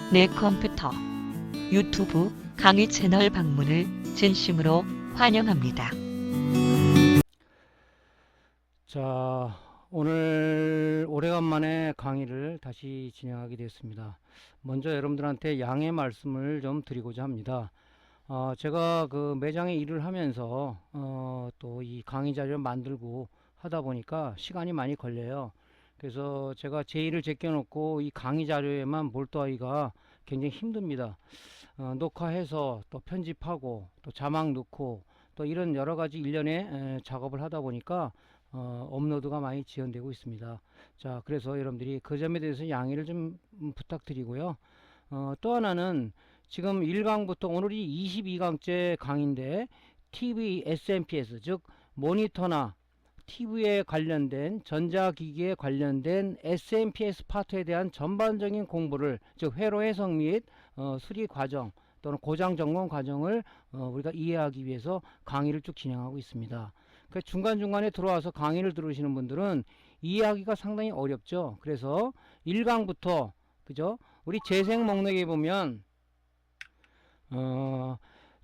내 컴퓨터, 유튜브 강의 채널 방문을 진심으로 환영합니다. 자, 오늘 오래간만에 강의를 다시 진행하게 되었습니다. 먼저 여러분들한테 양해 말씀을 좀 드리고자 합니다. 제가 그 매장에 일을 하면서 또 이 강의 자료를 만들고 하다 보니까 시간이 많이 걸려요. 그래서 제가 제 일을 제껴놓고 이 강의 자료에만 몰두하기가 굉장히 힘듭니다. 녹화해서 또 편집하고 또 자막 넣고 또 이런 여러 가지 일련의 작업을 하다 보니까 업로드가 많이 지연되고 있습니다. 자, 그래서 여러분들이 그 점에 대해서 양해를 좀 부탁드리고요. 또 하나는 지금 1강부터 오늘이 22강째 강의인데 TV SMPS 즉 모니터나 TV에 관련된 전자기기에 관련된 SMPS 파트에 대한 전반적인 공부를 즉 회로 해석 및 수리 과정 또는 고장 점검 과정을 우리가 이해하기 위해서 강의를 쭉 진행하고 있습니다. 그 중간중간에 들어와서 강의를 들으시는 분들은 이해하기가 상당히 어렵죠. 그래서 1강부터 그죠? 우리 재생 목록에 보면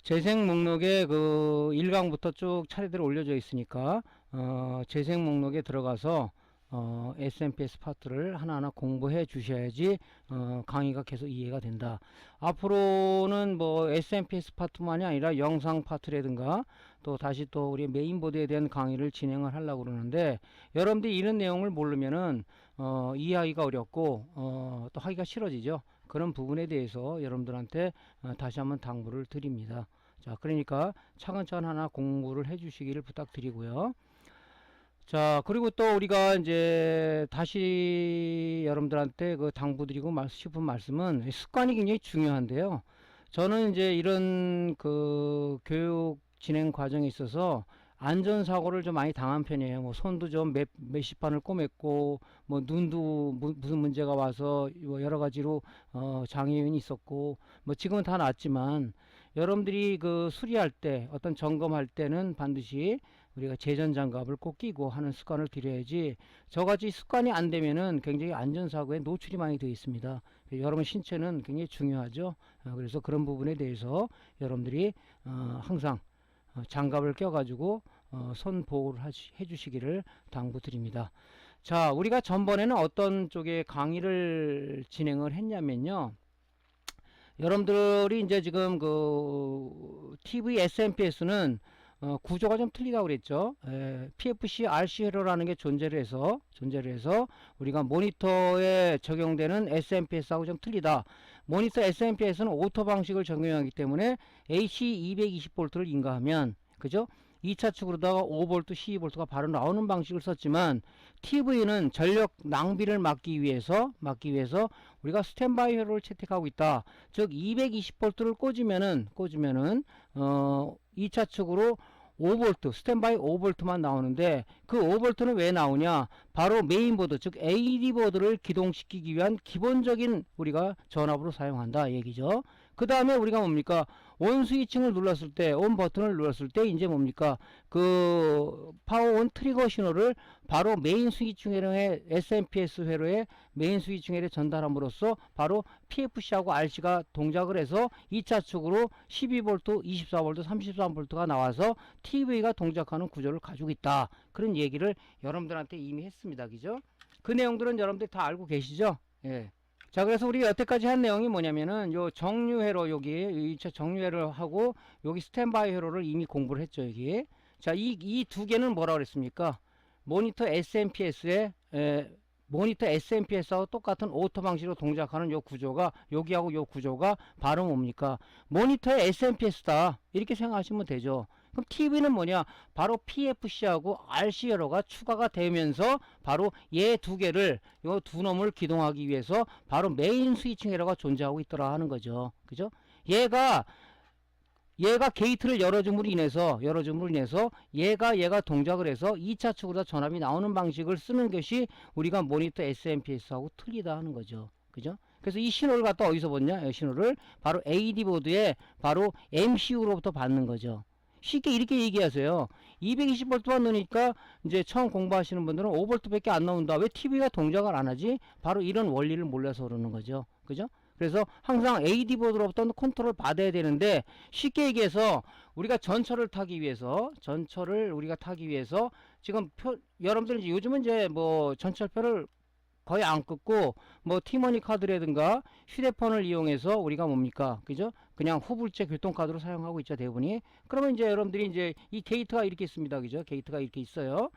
재생 목록에 그 1강부터 쭉 차례대로 올려져 있으니까 재생 목록에 들어가서 SMPS 파트를 하나하나 공부해 주셔야지 강의가 계속 이해가 된다. 앞으로는 뭐 SMPS 파트만이 아니라 영상 파트라든가 또 다시 또 우리 메인보드에 대한 강의를 진행을 하려고 그러는데 여러분들이 이런 내용을 모르면은 이해하기가 어렵고 또 하기가 싫어지죠. 그런 부분에 대해서 여러분들한테 다시 한번 당부를 드립니다. 자, 그러니까 차근차근 하나 공부를 해 주시기를 부탁드리고요. 자, 그리고 또 우리가 이제 다시 여러분들한테 그 당부드리고 싶은 말씀은 습관이 굉장히 중요한데요. 저는 이제 이런 그 교육 진행 과정에 있어서 안전사고를 좀 많이 당한 편이에요. 뭐 손도 좀 몇십 판을 꼬맸고, 뭐 눈도 무슨 문제가 와서 뭐 여러 가지로 장애 요인이 있었고, 뭐 지금은 다 낫지만 여러분들이 그 수리할 때 어떤 점검할 때는 반드시 우리가 재전장갑을 꼭 끼고 하는 습관을 들여야지 저같이 습관이 안 되면은 굉장히 안전사고에 노출이 많이 되어 있습니다. 여러분 신체는 굉장히 중요하죠. 그래서 그런 부분에 대해서 여러분들이 항상 장갑을 껴가지고 손 보호를 해주시기를 당부드립니다. 자, 우리가 전번에는 어떤 쪽에 강의를 진행을 했냐면요. 여러분들이 이제 지금 그 TV SMPS는 구조가 좀 틀리다고 그랬죠. PFC RC 회로라는 게 존재를 해서 우리가 모니터에 적용되는 SMPS하고 좀 틀리다. 모니터 SMPS는 오토 방식을 적용하기 때문에 AC 220V를 인가하면 그죠? 2차 축으로다가 5V, 12V가 바로 나오는 방식을 썼지만 TV는 전력 낭비를 막기 위해서 우리가 스탠바이 회로를 채택하고 있다. 즉 220V를 꽂으면은 2차 축으로 5V, 스탠바이 5V만 나오는데 그 5V는 왜 나오냐? 바로 메인보드, 즉 AD보드를 기동시키기 위한 기본적인 우리가 전압으로 사용한다 얘기죠. 그 다음에 우리가 뭡니까? 온 스위칭을 눌렀을 때, 온 버튼을 눌렀을 때 이제 뭡니까? 그 파워온 트리거 신호를 바로 메인 스위칭 회로의 SMPS 회로의 메인 스위칭 회로에 전달함으로써 바로 PFC하고 RC가 동작을 해서 2차 축으로 12V, 24V, 33V가 나와서 TV가 동작하는 구조를 가지고 있다. 그런 얘기를 여러분들한테 이미 했습니다. 그죠? 그 내용들은 여러분들 다 알고 계시죠? 예. 자, 그래서 우리가 여태까지 한 내용이 뭐냐면은 요 정류회로 여기 2차 정류회를 하고 여기 스탠바이 회로를 이미 공부를 했죠. 여기. 자, 이 두 개는 뭐라고 그랬습니까? 모니터 SMPS하고 똑같은 오토 방식으로 동작하는 요 구조가 여기하고 요 구조가 바로 뭡니까? 모니터의 SMPS다. 이렇게 생각하시면 되죠. 그럼 TV는 뭐냐? 바로 PFC하고 RC 회로가 추가가 되면서 바로 얘 두 개를 요 두 놈을 기동하기 위해서 바로 메인 스위칭 회로가 존재하고 있더라 하는 거죠. 그죠? 얘가 게이트를 열어줌으로 인해서 얘가 동작을 해서 2차 축으로 전압이 나오는 방식을 쓰는 것이 우리가 모니터 SMPS하고 틀리다 하는 거죠. 그죠? 그래서 이 신호를 갖다 어디서 받냐? 이 신호를 바로 AD 보드에 바로 MCU로부터 받는 거죠. 쉽게 이렇게 얘기하세요. 220V만 넣으니까 이제 처음 공부하시는 분들은 5V 밖에 안 나온다. 왜 TV가 동작을 안 하지? 바로 이런 원리를 몰라서 그러는 거죠. 그죠? 그래서 항상 AD 보드로부터 컨트롤 받아야 되는데, 쉽게 얘기해서 우리가 전철을 타기 위해서 지금 여러분들 이제 요즘은 이제 뭐 전철표를 거의 안 끊고 뭐 티머니 카드라든가 휴대폰을 이용해서 우리가 뭡니까, 그죠? 그냥 후불제 교통카드로 사용하고 있죠, 대부분이. 그러면 이제 여러분들이 이제 이 게이트가 이렇게 있습니다, 그죠? 게이트가 이렇게 있어요.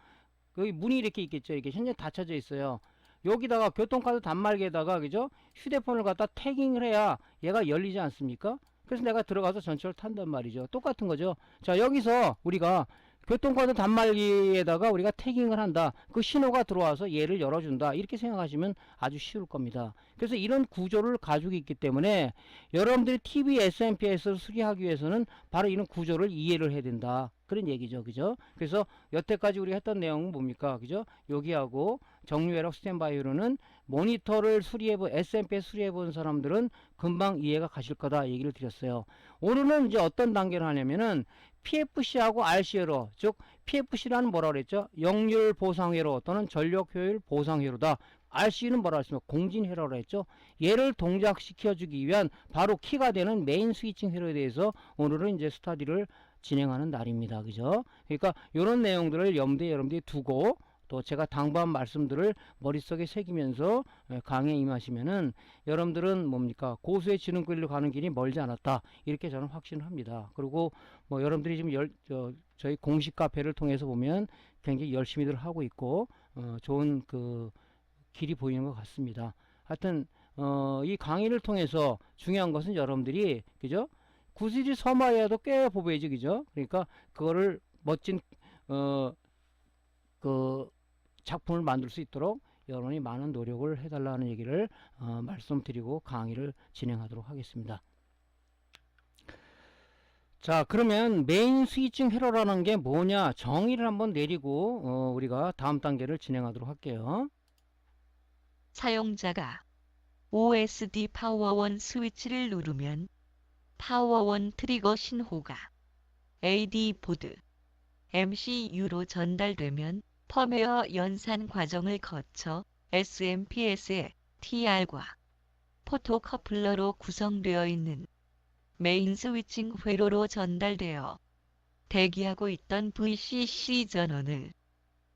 여기 문이 이렇게 있겠죠. 이게 현재 닫혀져 있어요. 여기다가 교통카드 단말기에다가, 그죠? 휴대폰을 갖다 태깅을 해야 얘가 열리지 않습니까? 그래서 내가 들어가서 전철을 탄단 말이죠. 똑같은 거죠. 자, 여기서 우리가 교통카드 단말기에다가 우리가 태깅을 한다. 그 신호가 들어와서 얘를 열어준다. 이렇게 생각하시면 아주 쉬울 겁니다. 그래서 이런 구조를 가지고 있기 때문에 여러분들이 TV SMPS를 수리하기 위해서는 바로 이런 구조를 이해를 해야 된다. 그런 얘기죠. 그죠? 그래서 여태까지 우리가 했던 내용은 뭡니까? 그죠? 여기하고 정유회로 스탠바이로는 모니터를 SMPS 수리해본 사람들은 금방 이해가 가실 거다 얘기를 드렸어요. 오늘은 이제 어떤 단계를 하냐면은 PFC하고 RC회로, 즉 PFC라는 뭐라 그랬죠? 역률 보상회로 또는 전력 효율 보상회로다. RC는 뭐라 했습니까? 공진회로라 했죠. 얘를 동작시켜주기 위한 바로 키가 되는 메인 스위칭 회로에 대해서 오늘은 이제 스터디를 진행하는 날입니다. 그죠? 그러니까 이런 내용들을 염두에 여러분들이 두고, 또 제가 당부한 말씀들을 머릿속에 새기면서 강의에 임하시면은 여러분들은 뭡니까, 고수의 지름길로 가는 길이 멀지 않았다, 이렇게 저는 확신을 합니다. 그리고 뭐 여러분들이 지금 저희 공식 카페를 통해서 보면 굉장히 열심히들 하고 있고 좋은 그 길이 보이는 것 같습니다. 하여튼 이 강의를 통해서 중요한 것은 여러분들이, 그죠, 구시지 서마이어도 꽤 보배지, 그죠? 그러니까 그거를 멋진 그 작품을 만들 수 있도록 여러분이 많은 노력을 해달라는 얘기를 말씀드리고 강의를 진행하도록 하겠습니다. 자, 그러면 메인 스위칭 회로라는 게 뭐냐, 정의를 한번 내리고 우리가 다음 단계를 진행하도록 할게요. 사용자가 OSD 파워원 스위치를 누르면 파워원 트리거 신호가 AD 보드 MCU로 전달되면 펌웨어 연산 과정을 거쳐 SMPS의 TR과 포토커플러로 구성되어 있는 메인 스위칭 회로로 전달되어 대기하고 있던 VCC 전원을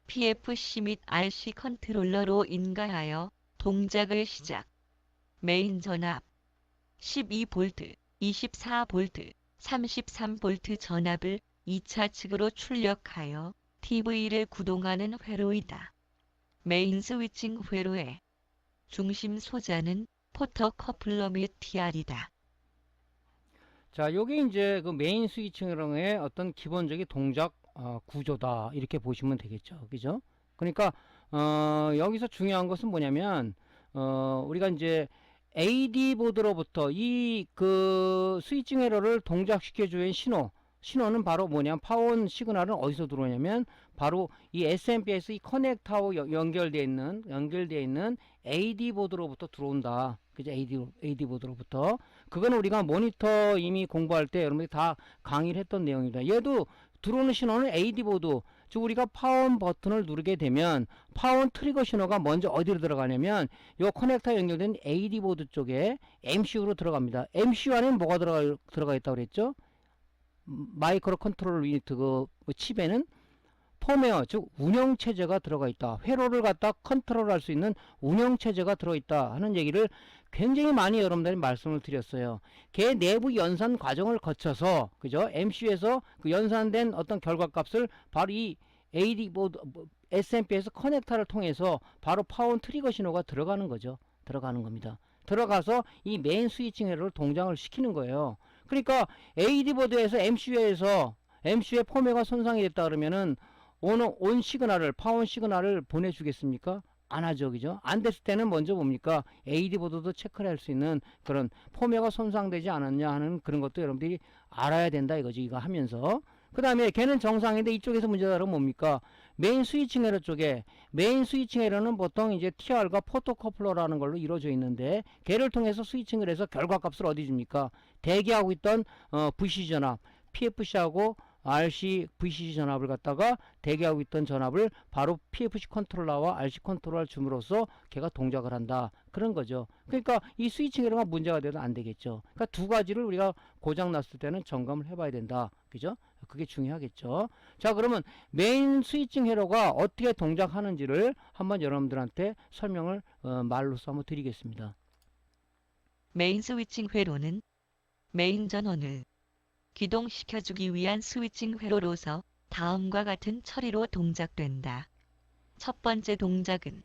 PFC 및 RC 컨트롤러로 인가하여 동작을 시작. 메인 전압 12V, 24V, 33V 전압을 2차 측으로 출력하여 TV를 구동하는 회로이다. 메인 스위칭 회로의 중심 소자는 포터커플러 및 TR이다. 자, 요게 이제 그 메인 스위칭의 어떤 기본적인 동작 구조다, 이렇게 보시면 되겠죠. 그죠? 그러니까 여기서 중요한 것은 뭐냐면 우리가 이제 AD 보드로부터 이 그 스위칭 에러를 동작시켜 주는 신호는 바로 뭐냐면, 파원 시그널은 어디서 들어오냐면 바로 이 SMPS 이 커넥터하고 연결되어 있는 AD 보드로부터 들어온다. 그죠? AD 보드로부터. 그건 우리가 모니터 이미 공부할 때 여러분들이 다 강의를 했던 내용입니다. 얘도 들어오는 신호는 AD 보드, 즉 우리가 파원 버튼을 누르게 되면 파원 트리거 신호가 먼저 어디로 들어가냐면 요 커넥터 연결된 AD 보드 쪽에 MCU로 들어갑니다. MCU 안에 뭐가 들어가 있다고 그랬죠? 마이크로 컨트롤 유니트 그 칩에는 펌웨어, 즉 운영체제가 들어가 있다. 회로를 갖다 컨트롤할 수 있는 운영체제가 들어있다 하는 얘기를 굉장히 많이 여러분들이 말씀을 드렸어요. 걔 내부 연산 과정을 거쳐서, 그죠? MCU에서 그 연산된 어떤 결과값을 바로 이 AD 보드 SMPS 커넥터를 통해서 바로 파원 트리거 신호가 들어가는 거죠. 들어가는 겁니다. 들어가서 이 메인 스위칭 회로를 동작을 시키는 거예요. 그러니까 AD 보드에서 MCU의 펌웨어가 손상이 됐다 그러면은 온 시그널을, 파원 시그널을 보내주겠습니까? 안 하죠. 그죠? 안 됐을 때는 먼저 뭡니까? AD 보드도 체크를 할 수 있는 그런 펌웨어가 손상되지 않았냐 하는 그런 것도 여러분들이 알아야 된다 이거지, 이거 하면서. 그 다음에 걔는 정상인데 이쪽에서 문제가 다른 뭡니까? 메인 스위칭 에러 쪽에, 메인 스위칭 에러는 보통 이제 TR과 포토커플러라는 걸로 이루어져 있는데, 걔를 통해서 스위칭을 해서 결과값을 어디 줍니까? 대기하고 있던 VC 전압, PFC하고 RC, VCC 전압을 갖다가 대기하고 있던 전압을 바로 PFC 컨트롤러와 RC 컨트롤러를 줌으로써 걔가 동작을 한다. 그런 거죠. 그러니까 이 스위칭 에러가 문제가 돼도 안 되겠죠. 그러니까 두 가지를 우리가 고장 났을 때는 점검을 해봐야 된다. 그죠? 그게 중요하겠죠. 자, 그러면 메인 스위칭 에러가 어떻게 동작하는지를 한번 여러분들한테 설명을 말로써 한번 드리겠습니다. 메인 스위칭 회로는 메인 전원을 기동시켜주기 위한 스위칭 회로로서 다음과 같은 처리로 동작된다. 첫 번째 동작은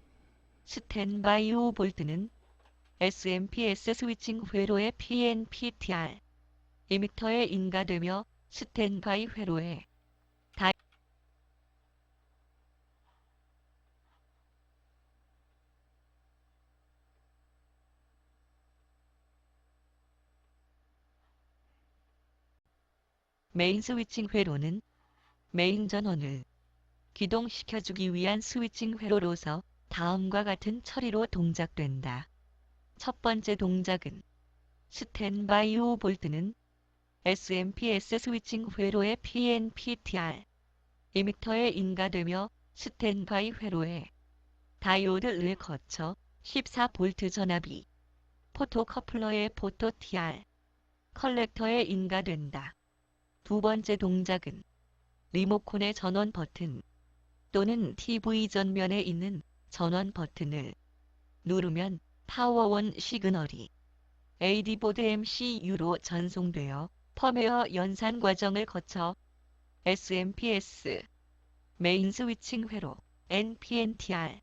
스탠바이 5V는 SMPS 스위칭 회로의 PNPTR 이미터에 인가되며 스탠바이 회로에 메인 스위칭 회로는 메인 전원을 기동시켜주기 위한 스위칭 회로로서 다음과 같은 처리로 동작된다. 첫 번째 동작은 스탠바이 5V는 SMPS 스위칭 회로의 PNPTR 이미터에 인가되며 스탠바이 회로에 다이오드를 거쳐 14V 전압이 포토커플러의 포토 TR 컬렉터에 인가된다. 두 번째 동작은 리모컨의 전원 버튼 또는 TV 전면에 있는 전원 버튼을 누르면 파워원 시그널이 AD보드 MCU로 전송되어 펌웨어 연산 과정을 거쳐 SMPS 메인 스위칭 회로 NPNTR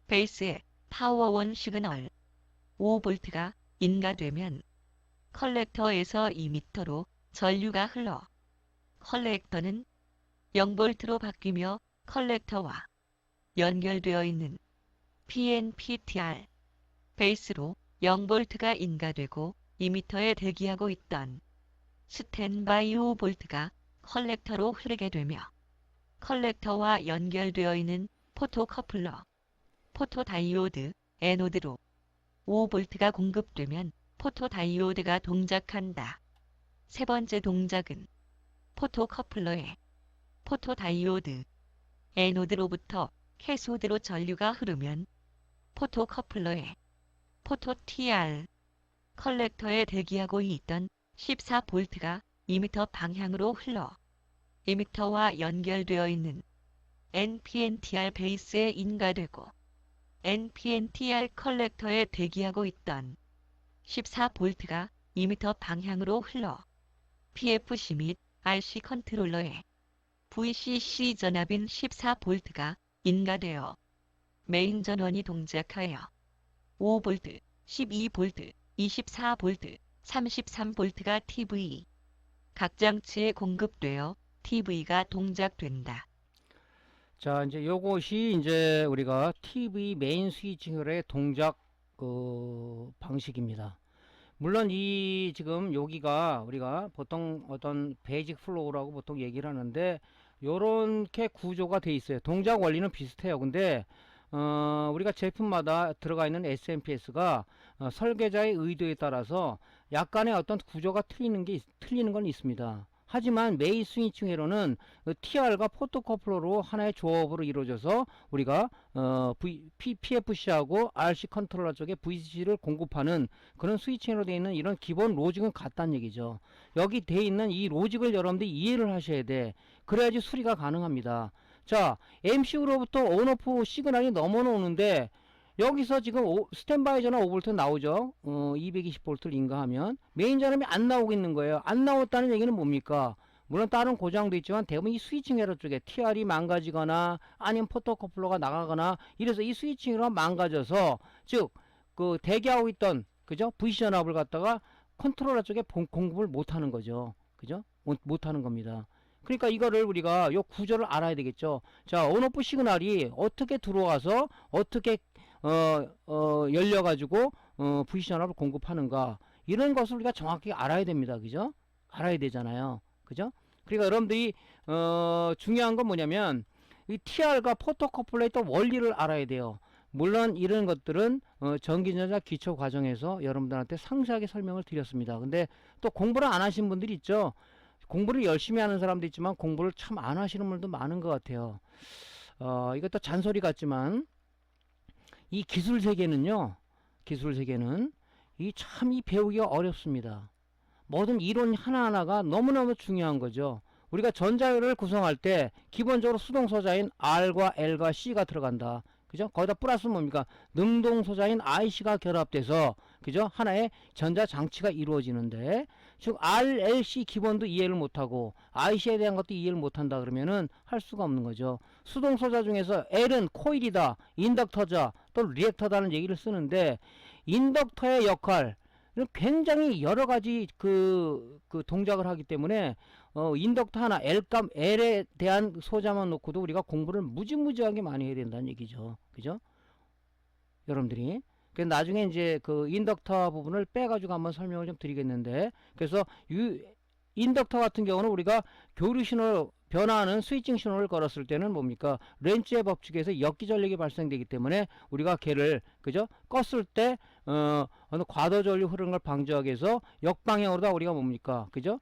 베이스에 파워원 시그널 5V가 인가되면 컬렉터에서 2m로 전류가 흘러 컬렉터는 0V로 바뀌며 컬렉터와 연결되어 있는 PNPTR 베이스로 0V가 인가되고 2m에 대기하고 있던 스탠바이 5V가 컬렉터로 흐르게 되며 컬렉터와 연결되어 있는 포토커플러, 포토다이오드, 에노드로 5V가 공급되면 포토다이오드가 동작한다. 세 번째 동작은 포토커플러에 포토다이오드, 에노드로부터 캐소드로 전류가 흐르면 포토커플러에 포토TR, 컬렉터에 대기하고 있던 14V가 2m 방향으로 흘러 이미터와 연결되어 있는 NPNTR 베이스에 인가되고 NPNTR 컬렉터에 대기하고 있던 14V가 2m 방향으로 흘러 PFC 및 RC 컨트롤러에 VCC 전압인 14V가 인가되어 메인 전원이 동작하여 5V, 12V, 24V, 33V가 TV 각 장치에 공급되어 TV가 동작된다. 자, 이제 요것이 이제 우리가 TV 메인 스위칭의 동작 방식입니다. 물론 이 지금 여기가 우리가 보통 어떤 베이직 플로우라고 보통 얘기를 하는데 요렇게 구조가 돼 있어요. 동작 원리는 비슷해요. 근데 우리가 제품마다 들어가 있는 SMPS가 설계자의 의도에 따라서 약간의 어떤 구조가 틀리는 건 있습니다. 하지만 메인 스위칭 회로는 TR과 포토커플러로 하나의 조업으로 이루어져서 우리가 PFC하고 RC 컨트롤러 쪽에 VCC를 공급하는 그런 스위칭으로 되어 있는 이런 기본 로직은 같다는 얘기죠. 여기 되어 있는 이 로직을 여러분들이 이해를 하셔야 돼. 그래야지 수리가 가능합니다. 자, MCU로부터 온오프 시그널이 넘어오는데 여기서 지금 스탠바이 전압 5V 나오죠. 220V를 인가하면 메인 전압이 안 나오고 있는 거예요. 안 나왔다는 얘기는 뭡니까? 물론 다른 고장도 있지만 대부분 이 스위칭 에러 쪽에 TR이 망가지거나 아니면 포토커플러가 나가거나 이래서 이 스위칭 에러가 망가져서 즉 그 대기하고 있던 그죠? VC 전압을 갖다가 컨트롤러 쪽에 공급을 못 하는 거죠. 그죠? 못 하는 겁니다. 그러니까 이거를 우리가 요 구조를 알아야 되겠죠. 자, 온오프 시그널이 어떻게 들어와서 어떻게 열려가지고 VC 전압을 공급하는가 이런 것을 우리가 정확히 알아야 됩니다. 그죠? 알아야 되잖아요. 그죠? 그러니까 여러분들이 중요한 건 뭐냐면 이 TR과 포토커플러의 또 원리를 알아야 돼요. 물론 이런 것들은 전기전자 기초 과정에서 여러분들한테 상세하게 설명을 드렸습니다. 근데 또 공부를 안 하신 분들이 있죠. 공부를 열심히 하는 사람도 있지만 공부를 참 안 하시는 분들도 많은 것 같아요. 이것도 잔소리 같지만 이 기술 세계는요, 기술 세계는 이 배우기가 어렵습니다. 모든 이론 하나하나가 너무너무 중요한 거죠. 우리가 전자열을 구성할 때 기본적으로 수동소자인 R과 L과 C가 들어간다. 그죠? 거기다 플러스 뭡니까? 능동소자인 IC가 결합돼서, 그죠? 하나의 전자장치가 이루어지는데, 즉 RLC 기본도 이해를 못하고 IC에 대한 것도 이해를 못한다 그러면은 할 수가 없는 거죠. 수동소자 중에서 L은 코일이다, 인덕터자, 또 리액터다는 얘기를 쓰는데, 인덕터의 역할, 굉장히 여러 가지 그 동작을 하기 때문에 인덕터 하나 L에 대한 소자만 놓고도 우리가 공부를 무지무지하게 많이 해야 된다는 얘기죠. 그죠? 여러분들이. 그래서 나중에 이제 그 인덕터 부분을 빼가지고 한번 설명을 좀 드리겠는데, 그래서 인덕터 같은 경우는 우리가 교류 신호 변화하는 스위칭 신호를 걸었을 때는 뭡니까? 렌츠의 법칙에서 역기 전력이 발생되기 때문에 우리가 걔를, 그죠? 껐을 때 어느 과도 전류 흐르는 걸 방지하기 위해서 역방향으로다 우리가 뭡니까? 그죠?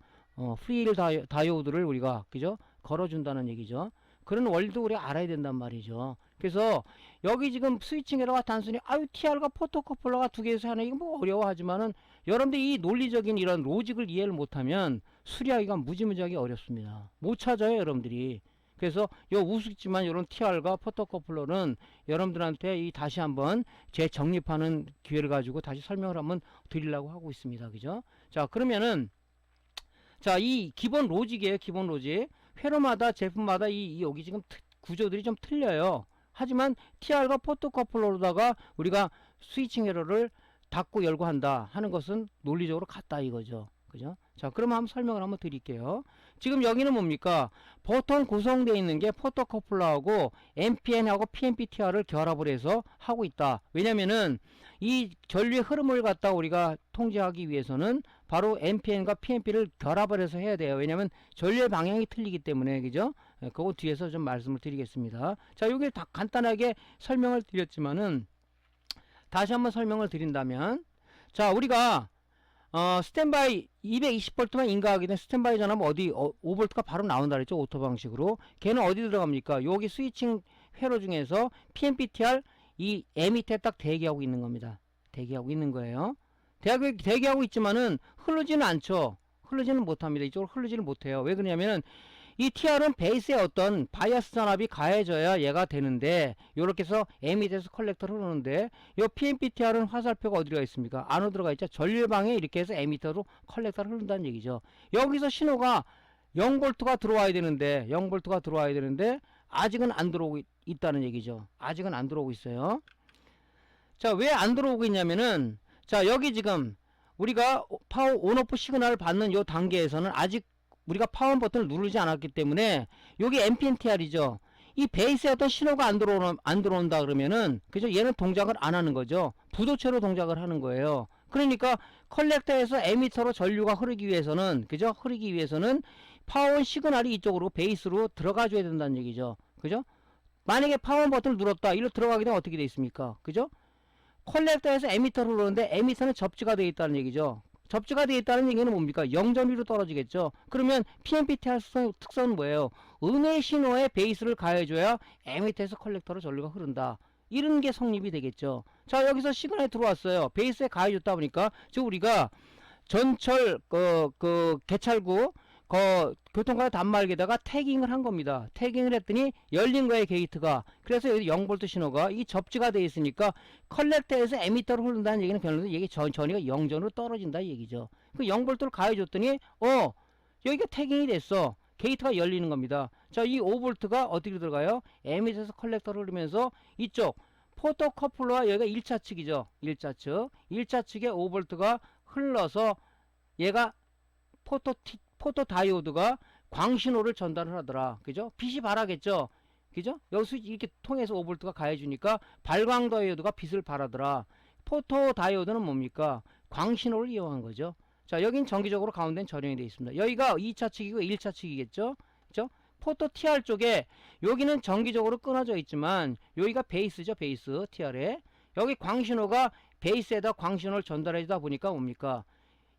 프리힐 다이오드를 우리가, 그죠? 걸어준다는 얘기죠. 그런 원리도 우리가 알아야 된단 말이죠. 그래서 여기 지금 스위칭 에러가 단순히 TR과 포토커플러가 두 개에서 하나, 이거 뭐 어려워하지만은 여러분들이 이 논리적인 이런 로직을 이해를 못하면 수리하기가 무지무지하게 어렵습니다. 못 찾아요, 여러분들이. 그래서 요 우습지만 이런 TR과 포토커플러는 여러분들한테 이 다시 한번 재정립하는 기회를 가지고 다시 설명을 한번 드리려고 하고 있습니다. 그죠? 자, 그러면은 자, 이 기본 로직이에요. 기본 로직. 회로마다 제품마다 여기 지금 구조들이 좀 틀려요. 하지만 TR과 포토커플러로다가 우리가 스위칭 에러를 닫고 열고 한다 하는 것은 논리적으로 같다 이거죠. 그죠? 자, 그럼 한번 설명을 한번 드릴게요. 지금 여기는 뭡니까? 보통 구성되어 있는 게 포토커플러하고 NPN하고 PNP-TR을 결합을 해서 하고 있다. 왜냐면은 이 전류의 흐름을 갖다 우리가 통제하기 위해서는 바로 NPN과 PNP를 결합을 해서 해야 돼요. 왜냐면 전류의 방향이 틀리기 때문에. 그죠? 그거 뒤에서 좀 말씀을 드리겠습니다. 자, 여기 다 간단하게 설명을 드렸지만은 다시 한번 설명을 드린다면, 자, 우리가 스탠바이 220V만 인가하게 된 스탠바이 전압은 어디 5V가 바로 나온다 그랬죠. 오토 방식으로. 걔는 어디 들어갑니까? 여기 스위칭 회로 중에서 PNP-TR 이 M 밑에 딱 대기하고 있는 겁니다. 대기하고 있는 거예요. 대기하고 있지만은 흐르지는 않죠. 흐르지는 못합니다. 이쪽으로 흐르지는 못해요. 왜 그러냐면은 이 TR은 베이스에 어떤 바이어스 전압이 가해져야 얘가 되는데, 요렇게 해서 에밋에서 컬렉터를 흐르는데, 요 PNP-TR은 화살표가 어디가 있습니까? 안으로 들어가 있죠. 전류방에 이렇게 해서 에미터로 컬렉터를 흐른다는 얘기죠. 여기서 신호가 0V가 들어와야 되는데, 0V가 들어와야 되는데, 아직은 안 들어오고 있다는 얘기죠. 아직은 안 들어오고 있어요. 자, 왜 안 들어오고 있냐면은, 자, 여기 지금 우리가 파워 온오프 시그널을 받는 요 단계에서는 아직 우리가 파워 버튼을 누르지 않았기 때문에, 여기 NPN-TR이죠. 이 베이스에 어떤 신호가 안 들어온다 그러면은, 그죠? 얘는 동작을 안 하는 거죠. 부도체로 동작을 하는 거예요. 그러니까 컬렉터에서 에미터로 전류가 흐르기 위해서는, 그죠? 흐르기 위해서는 파워 시그널이 이쪽으로 베이스로 들어가 줘야 된다는 얘기죠. 그죠? 만약에 파워 버튼을 눌렀다. 이리로 들어가게 되면 어떻게 돼 있습니까? 그죠? 컬렉터에서 에미터로 흐르는데 에미터는 접지가 되어 있다는 얘기죠. 접지가 되어 있다는 얘기는 뭡니까? 0전위로 떨어지겠죠. 그러면 PNP-TR 특성은 뭐예요? 음의 신호에 베이스를 가해줘야 에미터에서 컬렉터로 전류가 흐른다. 이런 게 성립이 되겠죠. 자, 여기서 시그널이 들어왔어요. 베이스에 가해줬다 보니까, 즉 우리가 전철 개찰구 교통카드 단말기에다가 태깅을 한 겁니다. 태깅을 했더니 열린 거예요, 게이트가. 그래서 여기 0V 신호가 이 접지가 되어 있으니까 컬렉터에서 에미터로 흐른다는 얘기는 결론은 이게 전위가 0전으로 떨어진다 이 얘기죠. 그 0V를 가해줬더니 여기가 태깅이 됐어. 게이트가 열리는 겁니다. 자, 이 5V가 어떻게 들어가요? 에미터에서 컬렉터를 흐르면서 이쪽 포토커플러와 여기가 1차 측이죠. 1차 측. 1차 측에 5V가 흘러서 얘가 포토 다이오드가 광신호를 전달을 하더라. 그죠? 빛이 발하겠죠? 그죠? 여기서 이렇게 통해서 5V가 가해주니까 발광 다이오드가 빛을 발하더라. 포토 다이오드는 뭡니까? 광신호를 이용한 거죠. 자, 여긴 정기적으로 가운데는 절연이 되어 있습니다. 여기가 2차 측이고 1차 측이겠죠? 그죠? 포토 TR 쪽에 여기는 정기적으로 끊어져 있지만 여기가 베이스죠. 베이스 TR에. 여기 광신호가 베이스에다 광신호를 전달해 주다 보니까 뭡니까?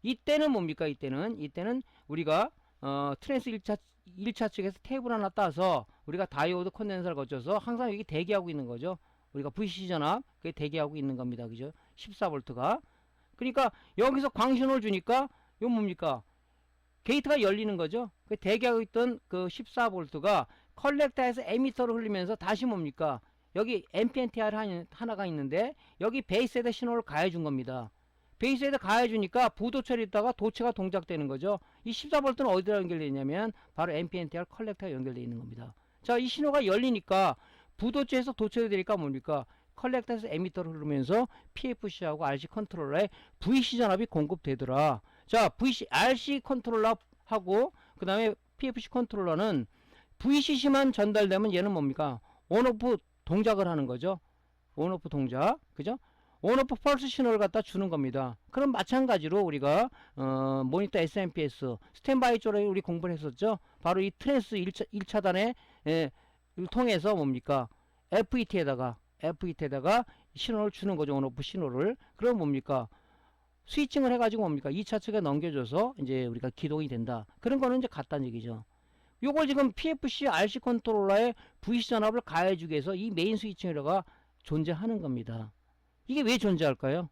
이때는 뭡니까? 이때는 우리가 트랜스 1차 측에서 테이블 하나 따서 우리가 다이오드 컨덴서를 거쳐서 항상 여기 대기하고 있는 거죠. 우리가 VCC 전압 그게 대기하고 있는 겁니다. 그죠? 14V가. 그러니까 여기서 광신호를 주니까 이거 뭡니까? 게이트가 열리는 거죠. 그 대기하고 있던 그 14V가 컬렉터에서 에미터로 흘리면서 다시 뭡니까? 여기 NPNTR 하나가 있는데 여기 베이스에다 신호를 가해준 겁니다. 베이스에다 가해주니까 부도체를 있다가 도체가 동작되는 거죠. 이 14V는 어디다 연결되어 있냐면 바로 NPNTR 컬렉터가 연결되어 있는 겁니다. 자, 이 신호가 열리니까 부도체에서 도체가 되니까 뭡니까? 컬렉터에서 에미터를 흐르면서 PFC하고 RC 컨트롤러에 VC 전압이 공급되더라. 자, VC, RC 컨트롤러하고 그 다음에 PFC 컨트롤러는 VCC만 전달되면 얘는 뭡니까? 온오프 동작을 하는 거죠. 온오프 동작. 그죠? 온오프 펄스 신호를 갖다 주는 겁니다. 그럼 마찬가지로 우리가 모니터 SMPS 스탠바이 쪽에 우리 공부를 했었죠. 바로 이 트랜스 1차단에 통해서 뭡니까? FET에다가 신호를 주는 거죠. 온오프 신호를. 그럼 뭡니까? 스위칭을 해가지고 뭡니까? 2차 측에 넘겨줘서 이제 우리가 기동이 된다. 그런 거는 이제 같다는 얘기죠. 요걸 지금 PFC RC 컨트롤러에 VC 전압을 가해주기 위해서 이 메인 스위칭이라가 존재하는 겁니다. 이게 왜 존재할까요?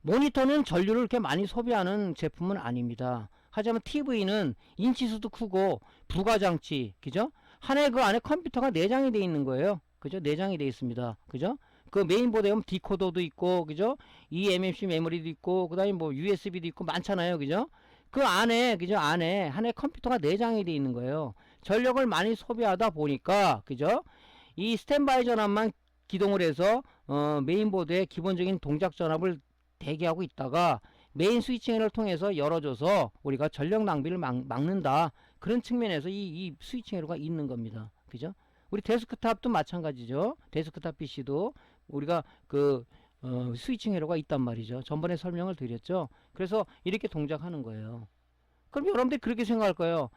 모니터는 전류를 그렇게 많이 소비하는 제품은 아닙니다. 하지만 TV는 인치수도 크고 부가장치, 그죠? 하나의 그 안에 컴퓨터가 내장이 되어 있는 거예요. 그죠? 내장이 되어 있습니다. 그죠? 그 메인보드에 보면 디코더도 있고, 그죠? eMMC 메모리도 있고, 그 다음에 뭐 USB도 있고, 많잖아요. 그죠? 그 안에, 그죠? 안에 하나의 컴퓨터가 내장이 되어 있는 거예요. 전력을 많이 소비하다 보니까, 그죠? 이 스탠바이 전압만 기동을 해서, 메인보드의 기본적인 동작 전압을 대기하고 있다가, 메인 스위칭을 통해서 열어줘서 우리가 전력 낭비를 막는다. 그런 측면에서 이 스위칭 회로가 있는 겁니다. 그죠? 우리 데스크탑도 마찬가지죠. 데스크탑 PC도 우리가 스위칭 회로가 있단 말이죠. 전번에 설명을 드렸죠. 그래서 이렇게 동작하는 거예요. 그럼 여러분들이 그렇게 생각할 거예요.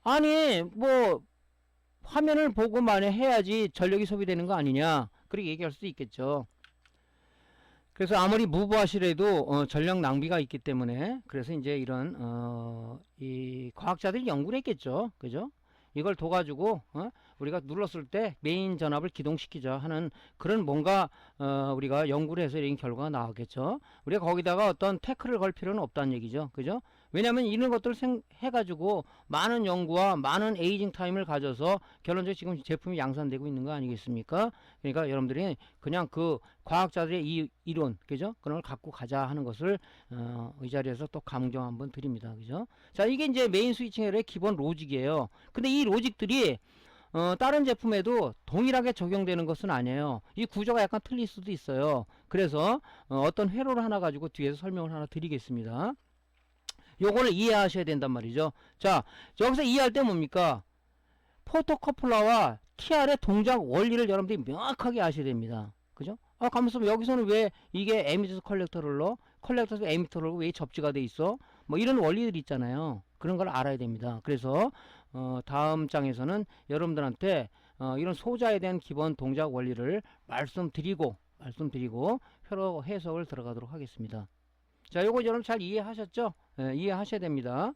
아니 뭐 화면을 보고만 해야지 전력이 소비되는 거 아니냐, 그렇게 얘기할 수도 있겠죠. 그래서 아무리 무브하시래도 전력 낭비가 있기 때문에, 그래서 이제 이런 이 과학자들이 연구를 했겠죠. 그죠? 이걸 둬가지고 우리가 눌렀을 때 메인 전압을 기동시키자 하는 그런 뭔가 우리가 연구를 해서 이런 결과가 나오겠죠. 우리가 거기다가 어떤 태클을 걸 필요는 없다는 얘기죠. 그죠? 왜냐하면 이런 것들을 해가지고 많은 연구와 많은 에이징 타임을 가져서 결론적으로 지금 제품이 양산되고 있는 거 아니겠습니까? 그러니까 여러분들이 그냥 그 과학자들의 이 이론, 그죠? 그런 걸 갖고 가자 하는 것을 이 자리에서 또 강조 한번 드립니다. 그죠? 자, 이게 이제 메인 스위칭의 기본 로직이에요. 근데 이 로직들이 다른 제품에도 동일하게 적용되는 것은 아니에요. 이 구조가 약간 틀릴 수도 있어요. 그래서 어떤 회로를 하나 가지고 뒤에서 설명을 하나 드리겠습니다. 요거를 이해하셔야 된단 말이죠. 자, 여기서 이해할 때 뭡니까? 포토커플러와 TR의 동작 원리를 여러분들이 명확하게 아셔야 됩니다. 그죠? 가만있어 보면 여기서는 왜 이게 에미터 컬렉터를로, 컬렉터에서 에미터로 왜 접지가 돼 있어? 뭐 이런 원리들이 있잖아요. 그런 걸 알아야 됩니다. 그래서 다음 장에서는 여러분들한테 이런 소자에 대한 기본 동작 원리를 말씀드리고 회로 해석을 들어가도록 하겠습니다. 자, 요거 여러분 잘 이해하셨죠? 예, 이해하셔야 됩니다.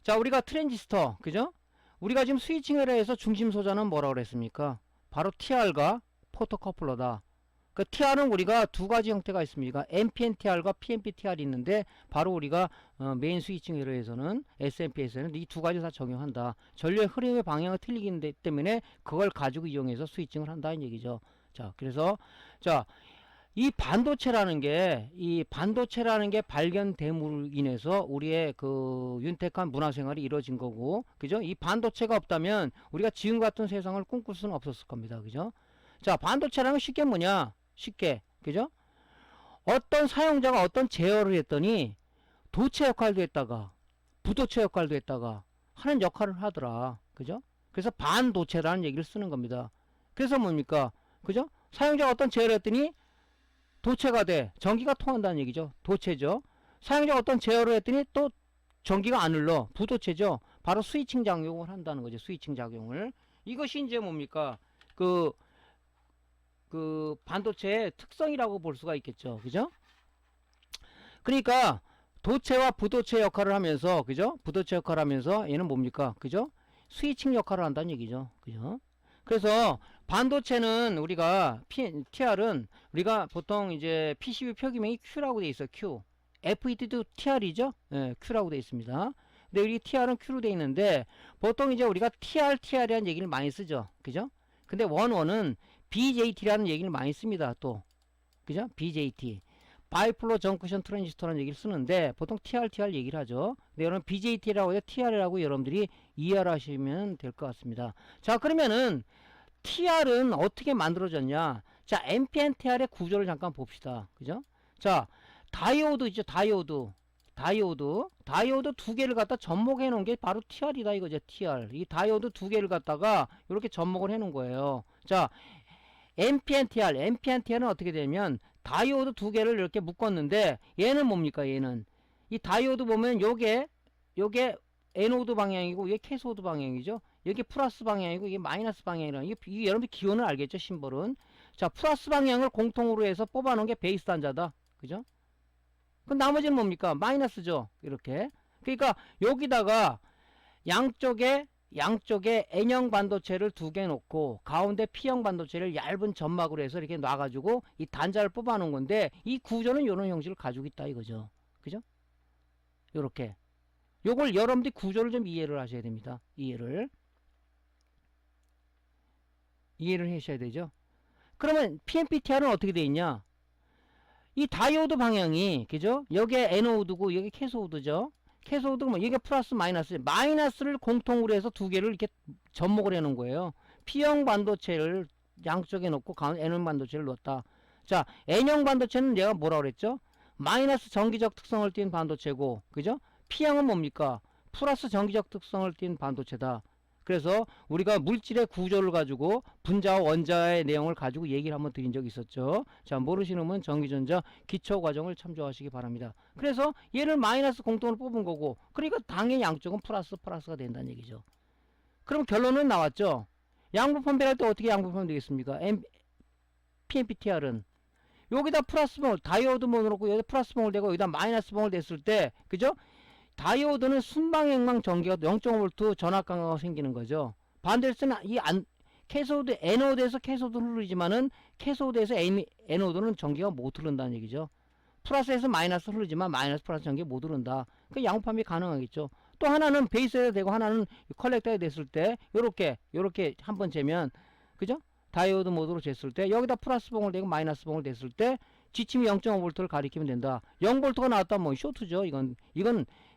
자, 우리가 트랜지스터, 그죠? 우리가 지금 스위칭을 해서 중심 소자는 뭐라고 그랬습니까? 바로 TR과 포토커플러다. 그 TR은 우리가 두 가지 형태가 있습니다. NPNTR과 PNPTR이 있는데, 바로 우리가 메인 스위칭 회로에서는 SMPS에는 이 두 가지 다 적용한다. 전류의 흐름의 방향이 틀리기 때문에 그걸 가지고 이용해서 스위칭을 한다는 얘기죠. 자, 그래서 자, 이 반도체라는 게 발견됨으로 인해서 우리의 그 윤택한 문화생활이 이루어진 거고, 그죠? 이 반도체가 없다면 우리가 지금 같은 세상을 꿈꿀 수는 없었을 겁니다. 그죠? 자, 반도체라는 건 쉽게 뭐냐? 쉽게, 그죠? 어떤 사용자가 어떤 제어를 했더니 도체 역할도 했다가 부도체 역할도 했다가 하는 역할을 하더라. 그죠? 그래서 반도체라는 얘기를 쓰는 겁니다. 그래서 뭡니까? 그죠? 사용자가 어떤 제어를 했더니 도체가 돼. 전기가 통한다는 얘기죠. 도체죠. 사용자가 어떤 제어를 했더니 또 전기가 안 흘러. 부도체죠. 바로 스위칭 작용을 한다는 거죠. 스위칭 작용을. 이것이 이제 뭡니까? 그 반도체의 특성이라고 볼 수가 있겠죠. 그죠? 그러니까 도체와 부도체 역할을 하면서, 그죠? 부도체 역할을 하면서 얘는 뭡니까? 그죠? 스위칭 역할을 한다는 얘기죠. 그죠? 그래서 반도체는 우리가 TR은 우리가 보통 이제 PCB 표기명이 Q라고 돼 있어요. Q. FET도 TR이죠? 예, Q라고 돼 있습니다. 근데 여기 TR은 Q로 돼 있는데 보통 이제 우리가 TR이라는 얘기를 많이 쓰죠. 그죠? 근데 원은 BJT라는 얘기를 많이 씁니다. 또. 그죠? BJT. 바이폴로 정크션 트랜지스터라는 얘기를 쓰는데 보통 TR 얘기를 하죠. 근데 여러분 BJT라고 해서 TR이라고 여러분들이 이해를 하시면 될 것 같습니다. 자, 그러면은 TR은 어떻게 만들어졌냐? 자, NPN-TR의 구조를 잠깐 봅시다. 그죠? 자, 다이오드 있죠? 다이오드 두 개를 갖다 접목해 놓은 게 바로 TR이다 이거죠. TR. 이 다이오드 두 개를 갖다가 이렇게 접목을 해 놓은 거예요. 자, NPN-TR는 어떻게 되면 다이오드 두 개를 이렇게 묶었는데 얘는 뭡니까? 얘는 이 다이오드 보면 요게 에노드 방향이고 이게 캐소드 방향이죠. 여기 플러스 방향이고 이게 마이너스 방향이라는 이게 여러분들 기호는 알겠죠? 심볼은. 자, 플러스 방향을 공통으로 해서 뽑아놓은 게 베이스 단자다. 그죠? 그럼 나머지는 뭡니까? 마이너스죠. 이렇게. 그러니까 여기다가 양쪽에 N형 반도체를 두 개 놓고 가운데 P형 반도체를 얇은 점막으로 해서 이렇게 놔가지고 이 단자를 뽑아 놓은 건데 이 구조는 이런 형식을 가지고 있다 이거죠. 그죠? 요렇게. 요걸 여러분들이 구조를 좀 이해를 하셔야 됩니다. 이해를 하셔야 되죠. 그러면 PNP-TR은 어떻게 돼 있냐? 이 다이오드 방향이, 그죠? 여기에 에노드고 여기 캐소드죠. 캐소드가 뭐 이게 플러스 마이너스를 공통으로 해서 두 개를 이렇게 접목을 해 놓은 거예요. P형 반도체를 양쪽에 놓고 가운데 N형 반도체를 놓았다. 자, N형 반도체는 내가 뭐라 그랬죠? 마이너스 전기적 특성을 띤 반도체고, 그죠? P형은 뭡니까? 플러스 전기적 특성을 띤 반도체다. 그래서 우리가 물질의 구조를 가지고 분자와 원자의 내용을 가지고 얘기를 한번 드린 적이 있었죠. 자, 모르시는 분은 전기전자 기초과정을 참조하시기 바랍니다. 그래서 얘를 마이너스 공통으로 뽑은 거고, 그러니까 당연히 양쪽은 플러스가 된다는 얘기죠. 그럼 결론은 나왔죠. 양부 판별할 때 어떻게 양부하면 되겠습니까? PNP-TR은 여기다 플러스 봉을 다이오드 봉을 놓고 여기다 플러스 봉을 대고 여기다 마이너스 봉을 댔을 때, 그죠? 다이오드는 순방향망 전기가 0.5V 전압 강화가 생기는 거죠. 반대로 캐소드 에노드에서 캐소드를 흐르지만은 캐소드에서 에노드는 전기가 못 흐른다는 얘기죠. 플러스에서 마이너스 흐르지만 마이너스 플러스 전기 못 흐른다. 그 양판이 가능하겠죠. 또 하나는 베이스에 되고 하나는 컬렉터에 됐을 때 요렇게 한번 재면, 그죠? 다이오드 모드로 쟀을 때 여기다 플러스 봉을 대고 마이너스 봉을 댔을 때 지침이 0.5V를 가리키면 된다. 0V가 나왔다면 뭐 쇼트죠. 이건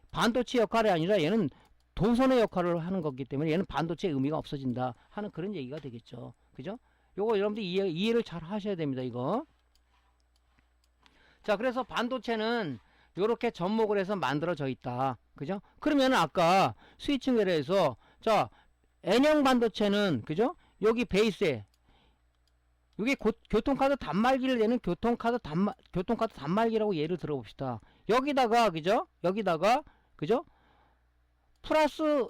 반도체 역할이 아니라 얘는 도선의 역할을 하는 거기 때문에 얘는 반도체의 의미가 없어진다 하는 그런 얘기가 되겠죠. 그죠? 요거 여러분들 이해를 잘 하셔야 됩니다. 이거. 자, 그래서 반도체는 요렇게 접목을 해서 만들어져 있다. 그죠? 그러면 아까 스위칭 외래에서 자, N형 반도체는, 그죠? 여기 베이스에 여기 교통카드 단말기를 내는 교통카드 단말기라고 예를 들어봅시다. 여기다가, 그죠? 그죠? 플러스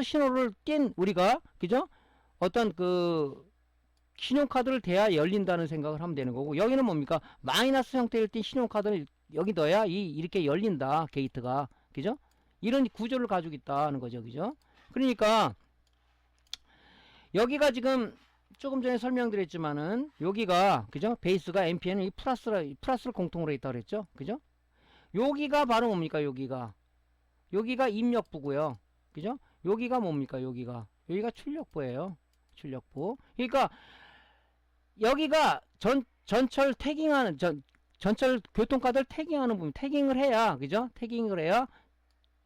신호를 띈 우리가, 그죠? 어떤 신용카드를 대야 열린다는 생각을 하면 되는 거고, 여기는 뭡니까? 마이너스 형태를 띈 신용카드를 여기 넣어야 이렇게 열린다, 게이트가. 그죠? 이런 구조를 가지고 있다는 거죠. 그죠? 그러니까 여기가 지금 조금 전에 설명드렸지만은 여기가, 그죠? 베이스가 NPN은 이 플러스를 공통으로 있다고 그랬죠? 그죠? 여기가 바로 뭡니까? 여기가 입력부고요. 그죠? 여기가 뭡니까? 여기가 출력부예요. 출력부. 그러니까 여기가 전철 태깅하는 전철 교통카드를 태깅하는 부분, 태깅을 해야, 그죠? 태깅을 해야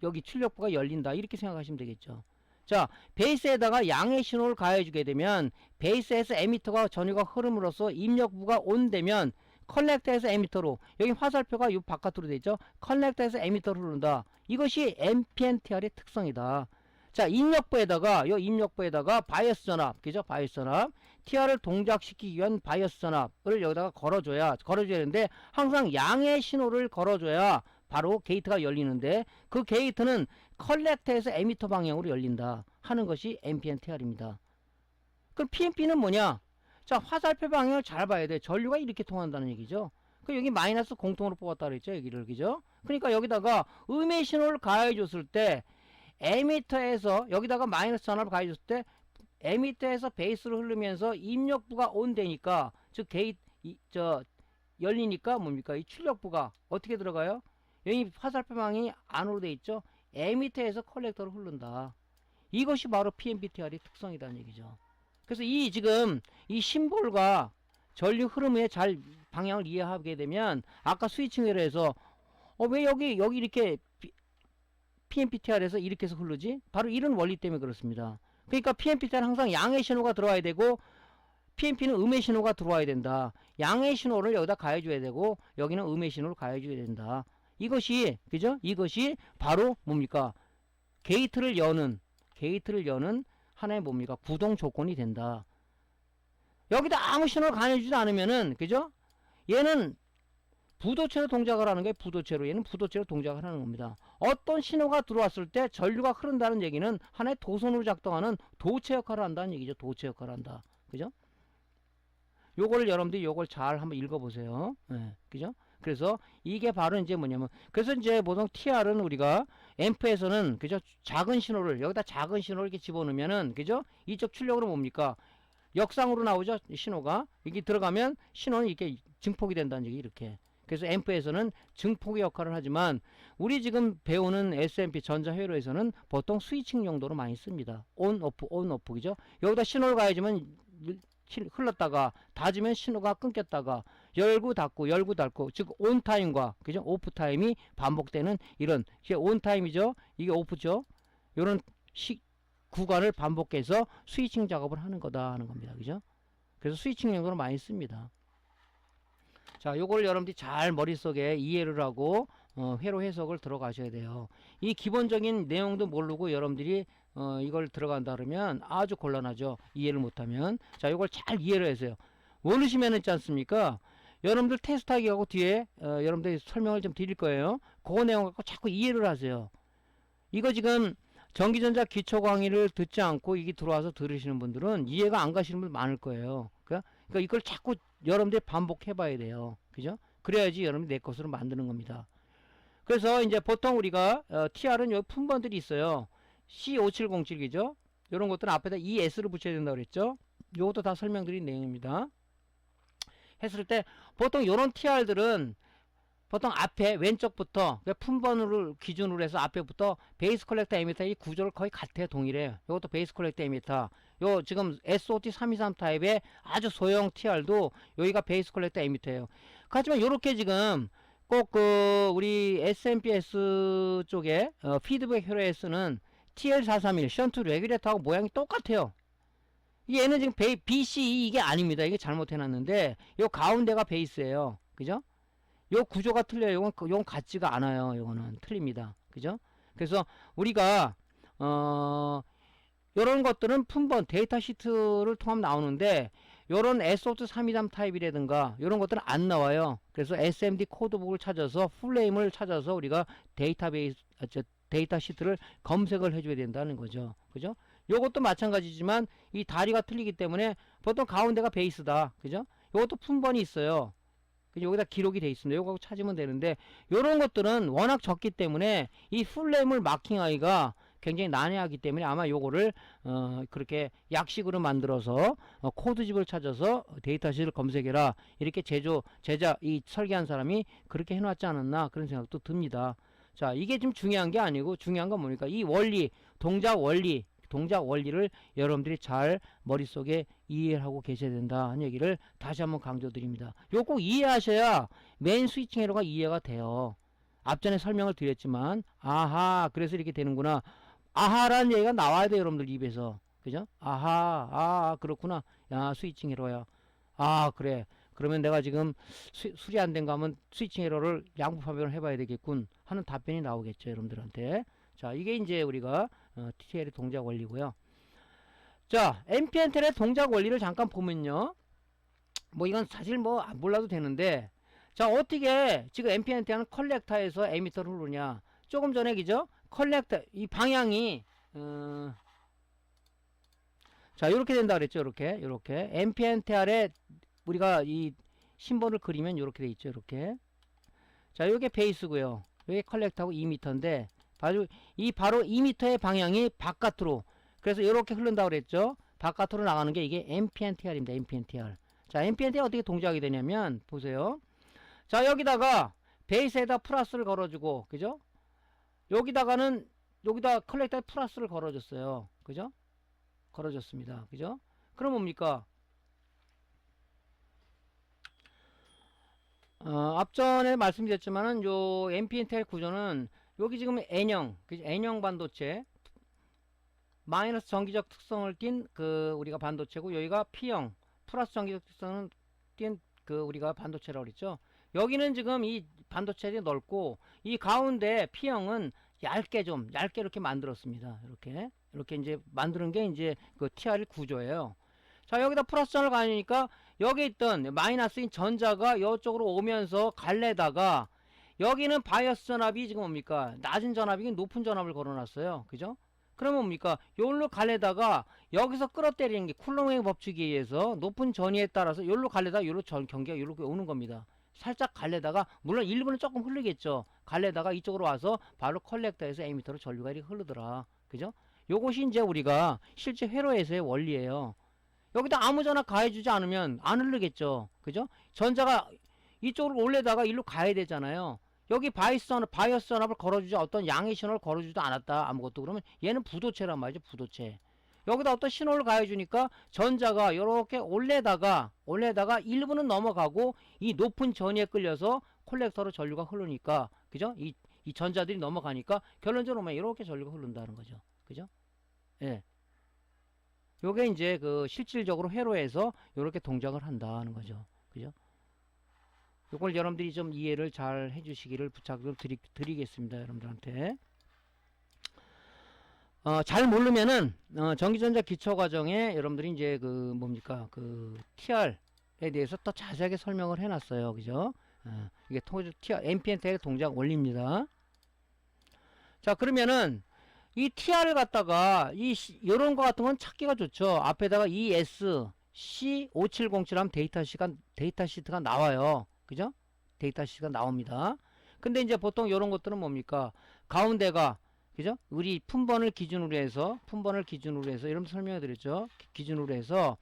여기 출력부가 열린다. 이렇게 생각하시면 되겠죠. 자, 베이스에다가 양의 신호를 가해주게 되면 베이스에서 에미터가 전류가 흐름으로써 입력부가 온되면 컬렉터에서 에미터로, 여기 화살표가 이 바깥으로 되죠. 컬렉터에서 에미터로 흐른다. 이것이 NPN-TR의 특성이다. 자, 입력부에다가 바이어스 전압, 그죠? 바이어스 전압, TR을 동작시키기 위한 바이어스 전압을 여기다가 걸어줘야 되는데, 항상 양의 신호를 걸어줘야 바로 게이트가 열리는데, 그 게이트는 컬렉터에서 에미터 방향으로 열린다 하는 것이 NPN-TR입니다. 그럼 PNP는 뭐냐? 자, 화살표 방향을 잘 봐야 돼. 전류가 이렇게 통한다는 얘기죠. 그 여기 마이너스 공통으로 뽑았다 그랬죠, 여기를. 그죠? 그러니까 여기다가 음의 신호를 가해 줬을 때 에미터에서 여기다가 마이너스 전압을 가해 줬을 때 에미터에서 베이스로 흐르면서 입력부가 온 되니까, 즉 게이트 열리니까 뭡니까? 이 출력부가 어떻게 들어가요? 여기 화살표망이 안으로 돼 있죠. 에미터에서 컬렉터로 흐른다. 이것이 바로 PMPTR의 특성이라는 얘기죠. 그래서 이 지금 이 심볼과 전류 흐름의 잘 방향을 이해하게 되면, 아까 스위칭으로 해서 왜 여기 이렇게 PMPTR에서 이렇게 해서 흐르지? 바로 이런 원리 때문에 그렇습니다. 그러니까 PMPTR은 항상 양의 신호가 들어와야 되고 PMP는 음의 신호가 들어와야 된다. 양의 신호를 여기다 가해줘야 되고 여기는 음의 신호를 가해줘야 된다. 이것이, 그죠? 이것이 바로 뭡니까? 게이트를 여는 하나의 뭡니까? 구동 조건이 된다. 여기다 아무 신호를 가해주지 않으면은, 그죠? 얘는 부도체로 동작을 하는 거예요. 얘는 부도체로 동작을 하는 겁니다. 어떤 신호가 들어왔을 때 전류가 흐른다는 얘기는 하나의 도선으로 작동하는 도체 역할을 한다는 얘기죠. 도체 역할을 한다. 그죠? 요거를 여러분들이 요걸 잘 한번 읽어보세요. 네, 그죠? 그래서 이게 바로 이제 뭐냐면, 그래서 이제 보통 TR은 우리가 앰프에서는, 그죠? 작은 신호를 여기다 작은 신호를 이렇게 집어넣으면은, 그죠? 이쪽 출력으로 뭡니까? 역상으로 나오죠. 신호가 이게 들어가면 신호는 이렇게 증폭이 된다는 얘기. 이렇게. 그래서 앰프에서는 증폭의 역할을 하지만 우리 지금 배우는 SMP 전자회로에서는 보통 스위칭 용도로 많이 씁니다. 온 오프 그죠? 여기다 신호를 가해주면 흘렀다가 닫으면 신호가 끊겼다가 열고 닫고 즉 온타임과, 그죠? 오프타임이 반복되는 이런, 이게 온타임이죠, 이게 오프죠, 요런 구간을 반복해서 스위칭 작업을 하는 거다 하는 겁니다. 그죠? 그래서 스위칭 용도로 많이 씁니다. 자, 요걸 여러분들이 잘 머릿속에 이해를 하고 회로 해석을 들어가셔야 돼요. 이 기본적인 내용도 모르고 여러분들이 이걸 들어간다 그러면 아주 곤란하죠. 이해를 못하면. 자, 요걸 잘 이해를 해서요. 모르시면 있지 않습니까? 여러분들 테스트하기 하고 뒤에 여러분들이 설명을 좀 드릴 거예요. 그 내용 갖고 자꾸 이해를 하세요. 이거 지금 전기전자 기초 강의를 듣지 않고 이게 들어와서 들으시는 분들은 이해가 안 가시는 분 많을 거예요. 그러니까 이걸 자꾸 여러분들이 반복해 봐야 돼요. 그죠? 그래야지 여러분이 내 것으로 만드는 겁니다. 그래서 이제 보통 우리가 TR은 여기 품번들이 있어요. C5707이죠. 이런 것들은 앞에다 ES를 붙여야 된다고 그랬죠. 이것도 다 설명드린 내용입니다. 했을 때 보통 이런 TR들은 보통 앞에 왼쪽부터 품번을 기준으로 해서 앞에부터 베이스 컬렉터 에미터 이 구조를 거의 같아요. 동일해요. 이것도 베이스 컬렉터 에미터. 요 지금 SOT323 타입의 아주 소형 TR도 여기가 베이스 컬렉터 에미터예요. 하지만 요렇게 지금 꼭 그 우리 SMPS 쪽에 피드백 회로에 쓰는 TL431 션트 레귤레이터하고 모양이 똑같아요. 얘는 지금 BCE 이게 아닙니다. 이게 잘못 해놨는데 요 가운데가 베이스예요. 그죠? 요 구조가 틀려요. 요건 같지가 않아요. 요거는 틀립니다. 그죠? 그래서 우리가 요런 것들은 품번 데이터 시트를 통하면 나오는데 요런 SOT323 타입이라든가 요런 것들은 안 나와요. 그래서 SMD 코드북을 찾아서 풀네임을 찾아서 우리가 데이터 시트를 검색을 해줘야 된다는 거죠. 그죠? 요것도 마찬가지지만 이 다리가 틀리기 때문에 보통 가운데가 베이스다. 그죠? 요것도 품번이 있어요. 여기다 기록이 돼 있습니다. 요거 찾으면 되는데 요런 것들은 워낙 적기 때문에 이 풀네임을 마킹하기가 굉장히 난해하기 때문에 아마 요거를 그렇게 약식으로 만들어서 코드집을 찾아서 데이터시를 검색해라 이렇게 제자 이 설계한 사람이 그렇게 해놨지 않았나 그런 생각도 듭니다. 자, 이게 좀 중요한 게 아니고 중요한 건 뭡니까? 이 원리, 동작 원리를 여러분들이 잘 머릿속에 이해하고 계셔야 된다 하는 얘기를 다시 한번 강조드립니다. 요거 꼭 이해하셔야 메인 스위칭 회로가 이해가 돼요. 앞전에 설명을 드렸지만 아하 그래서 이렇게 되는구나, 아하라는 얘기가 나와야 돼요. 여러분들 입에서. 그죠? 아하 그렇구나. 야 스위칭 회로야. 아 그래, 그러면 내가 지금 수리 안 된 거 하면 스위칭 회로를 양부 판별을 해봐야 되겠군 하는 답변이 나오겠죠. 여러분들한테. 자, 이게 이제 우리가 TTL의 동작 원리고요. 자, NPN텔의 동작 원리를 잠깐 보면요. 뭐 이건 사실 뭐 몰라도 되는데, 자, 어떻게 지금 NPN텔은 컬렉터에서 에미터를 흐르냐. 조금 전에 그죠? 컬렉터 이 방향이 자, 이렇게 된다 그랬죠. 이렇게 NPN텔에 우리가 이 심볼을 그리면 이렇게 돼 있죠. 이렇게. 자, 요게 베이스고요. 요게 컬렉터하고 2m인데 바로 이 2m의 방향이 바깥으로. 그래서 이렇게 흐른다고 그랬죠. 바깥으로 나가는 게 이게 NPNTR입니다. NPNTR. 자, NPNTR 어떻게 동작이 되냐면 보세요. 자, 여기다가 베이스에다 플러스를 걸어주고, 그죠? 여기다 컬렉터에 플러스를 걸어줬어요. 그죠? 걸어줬습니다. 그죠? 그럼 뭡니까? 앞전에 말씀드렸지만은 요 NPNTR 구조는 여기 지금 N형, 그죠? N형 반도체 마이너스 전기적 특성을 띤 그 우리가 반도체고, 여기가 P형 플러스 전기적 특성을 띤 그 우리가 반도체라고 그랬죠. 여기는 지금 이 반도체가 넓고, 이 가운데 P형은 얇게 이렇게 만들었습니다. 이렇게 이제 만드는 게 이제 그 TR 구조예요. 자, 여기다 플러스 전을 가니까 여기 있던 마이너스인 전자가 이쪽으로 오면서 갈래다가, 여기는 바이어스 전압이 지금 뭡니까? 낮은 전압이 높은 전압을 걸어놨어요. 그죠? 그러면 뭡니까? 요걸로 갈래다가 여기서 끌어때리는 게 쿨롱의 법칙에 의해서 높은 전위에 따라서 요로 갈래다가 요로 경계가 이렇게 오는 겁니다. 살짝 갈래다가, 물론 일부는 조금 흐르겠죠. 갈래다가 이쪽으로 와서 바로 컬렉터에서 에미터로 전류가 이렇게 흐르더라. 그죠? 요것이 이제 우리가 실제 회로에서의 원리예요. 여기다 아무 전압 가해주지 않으면 안 흐르겠죠. 그죠? 전자가 이쪽으로 올려다가 일로 가야 되잖아요. 여기 바이어스 전압을 걸어주지, 어떤 양의 신호를 걸어주지도 않았다. 아무것도. 그러면 얘는 부도체란 말이죠. 부도체. 여기다 어떤 신호를 가해주니까 전자가 이렇게 올려다가 일부는 넘어가고, 이 높은 전위에 끌려서 콜렉터로 전류가 흐르니까, 그죠? 이 전자들이 넘어가니까 결론적으로 이렇게 전류가 흐른다는 거죠. 그죠? 예. 요게 이제 그 실질적으로 회로에서 이렇게 동작을 한다는 거죠. 그죠? 요걸 여러분들이 좀 이해를 잘 해주시기를 부탁을 드리겠습니다. 여러분들한테. 잘 모르면은, 전기전자 기초과정에 여러분들이 이제 그 뭡니까? 그 TR에 대해서 더 자세하게 설명을 해놨어요. 그죠? 이게 NPNT의 동작 원리입니다. 자, 그러면은, 이 TR을 갖다가, 요런 거 같은 건 찾기가 좋죠. 앞에다가 ES C5707 하면 데이터 시트가 나와요. 그죠? 데이터 시트가 나옵니다. 근데 이제 보통 요런 것들은 뭡니까? 가운데가, 그죠? 우리 품번을 기준으로 해서 이런 설명해 드렸죠. 기준으로 해서,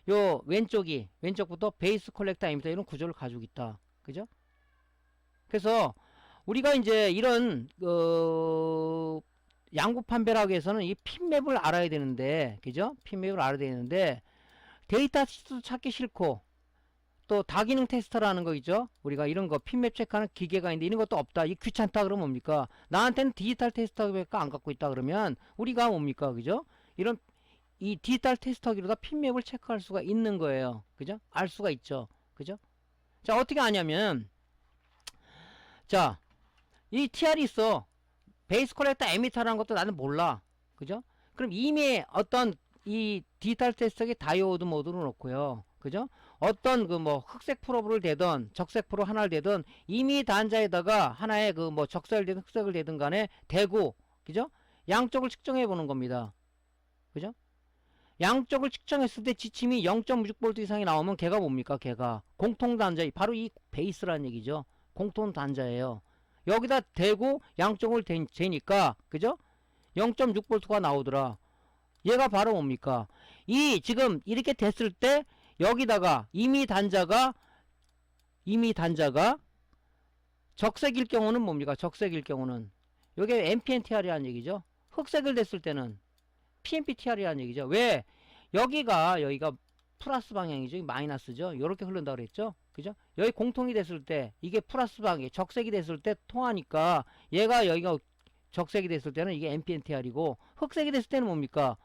요 왼쪽부터 베이스 컬렉터 에미터 이런 구조를 가지고 있다. 그죠? 그래서, 우리가 이제 이런, 양구 판별하기 위해서는 이 핀맵을 알아야 되는데, 그죠? 핀맵을 알아야 되는데, 데이터 시트도 찾기 싫고, 또 다기능 테스터라는 거 있죠? 우리가 이런 거 핀맵 체크하는 기계가 있는데 이런 것도 없다. 이 귀찮다 그러면 뭡니까? 나한테는 디지털 테스터가 안 갖고 있다 그러면 우리가 뭡니까? 그죠? 이런 이 디지털 테스터기로다 핀맵을 체크할 수가 있는 거예요. 그죠? 알 수가 있죠. 그죠? 자, 어떻게 아냐면, 자, 이 TR이 있어. 베이스 컬렉터 에미터라는 것도 나는 몰라. 그죠? 그럼 이미 어떤 이 디지털 테스터기 다이오드 모드로 놓고요. 그죠? 어떤 그 뭐 흑색 프로브를 대든 적색 프로 하나를 대든 이미 단자에다가 하나의 그 뭐 적색을 대든 흑색을 대든 간에 대고, 그죠? 양쪽을 측정해 보는 겁니다. 그죠? 양쪽을 측정했을 때 지침이 0.6V 이상이 나오면 걔가 뭡니까? 걔가 공통 단자, 바로 이 베이스라는 얘기죠. 공통 단자예요. 여기다 대고 양쪽을 재니까, 그죠? 0.6V가 나오더라. 얘가 바로 뭡니까? 이 지금 이렇게 됐을 때 여기다가 이미 단자가 적색일 경우는 뭡니까? 적색일 경우는 요게 NPNTR이라는 얘기죠. 흑색을 됐을 때는 PNPTR이라는 얘기죠. 왜? 여기가 플러스 방향이죠. 마이너스죠. 요렇게 흐른다고 그랬죠. 그죠? 여기 공통이 됐을 때 이게 플러스 방향, 적색이 됐을 때 통하니까 얘가 여기가 적색이 됐을 때는 이게 NPNTR이고, 흑색이 됐을 때는 뭡니까?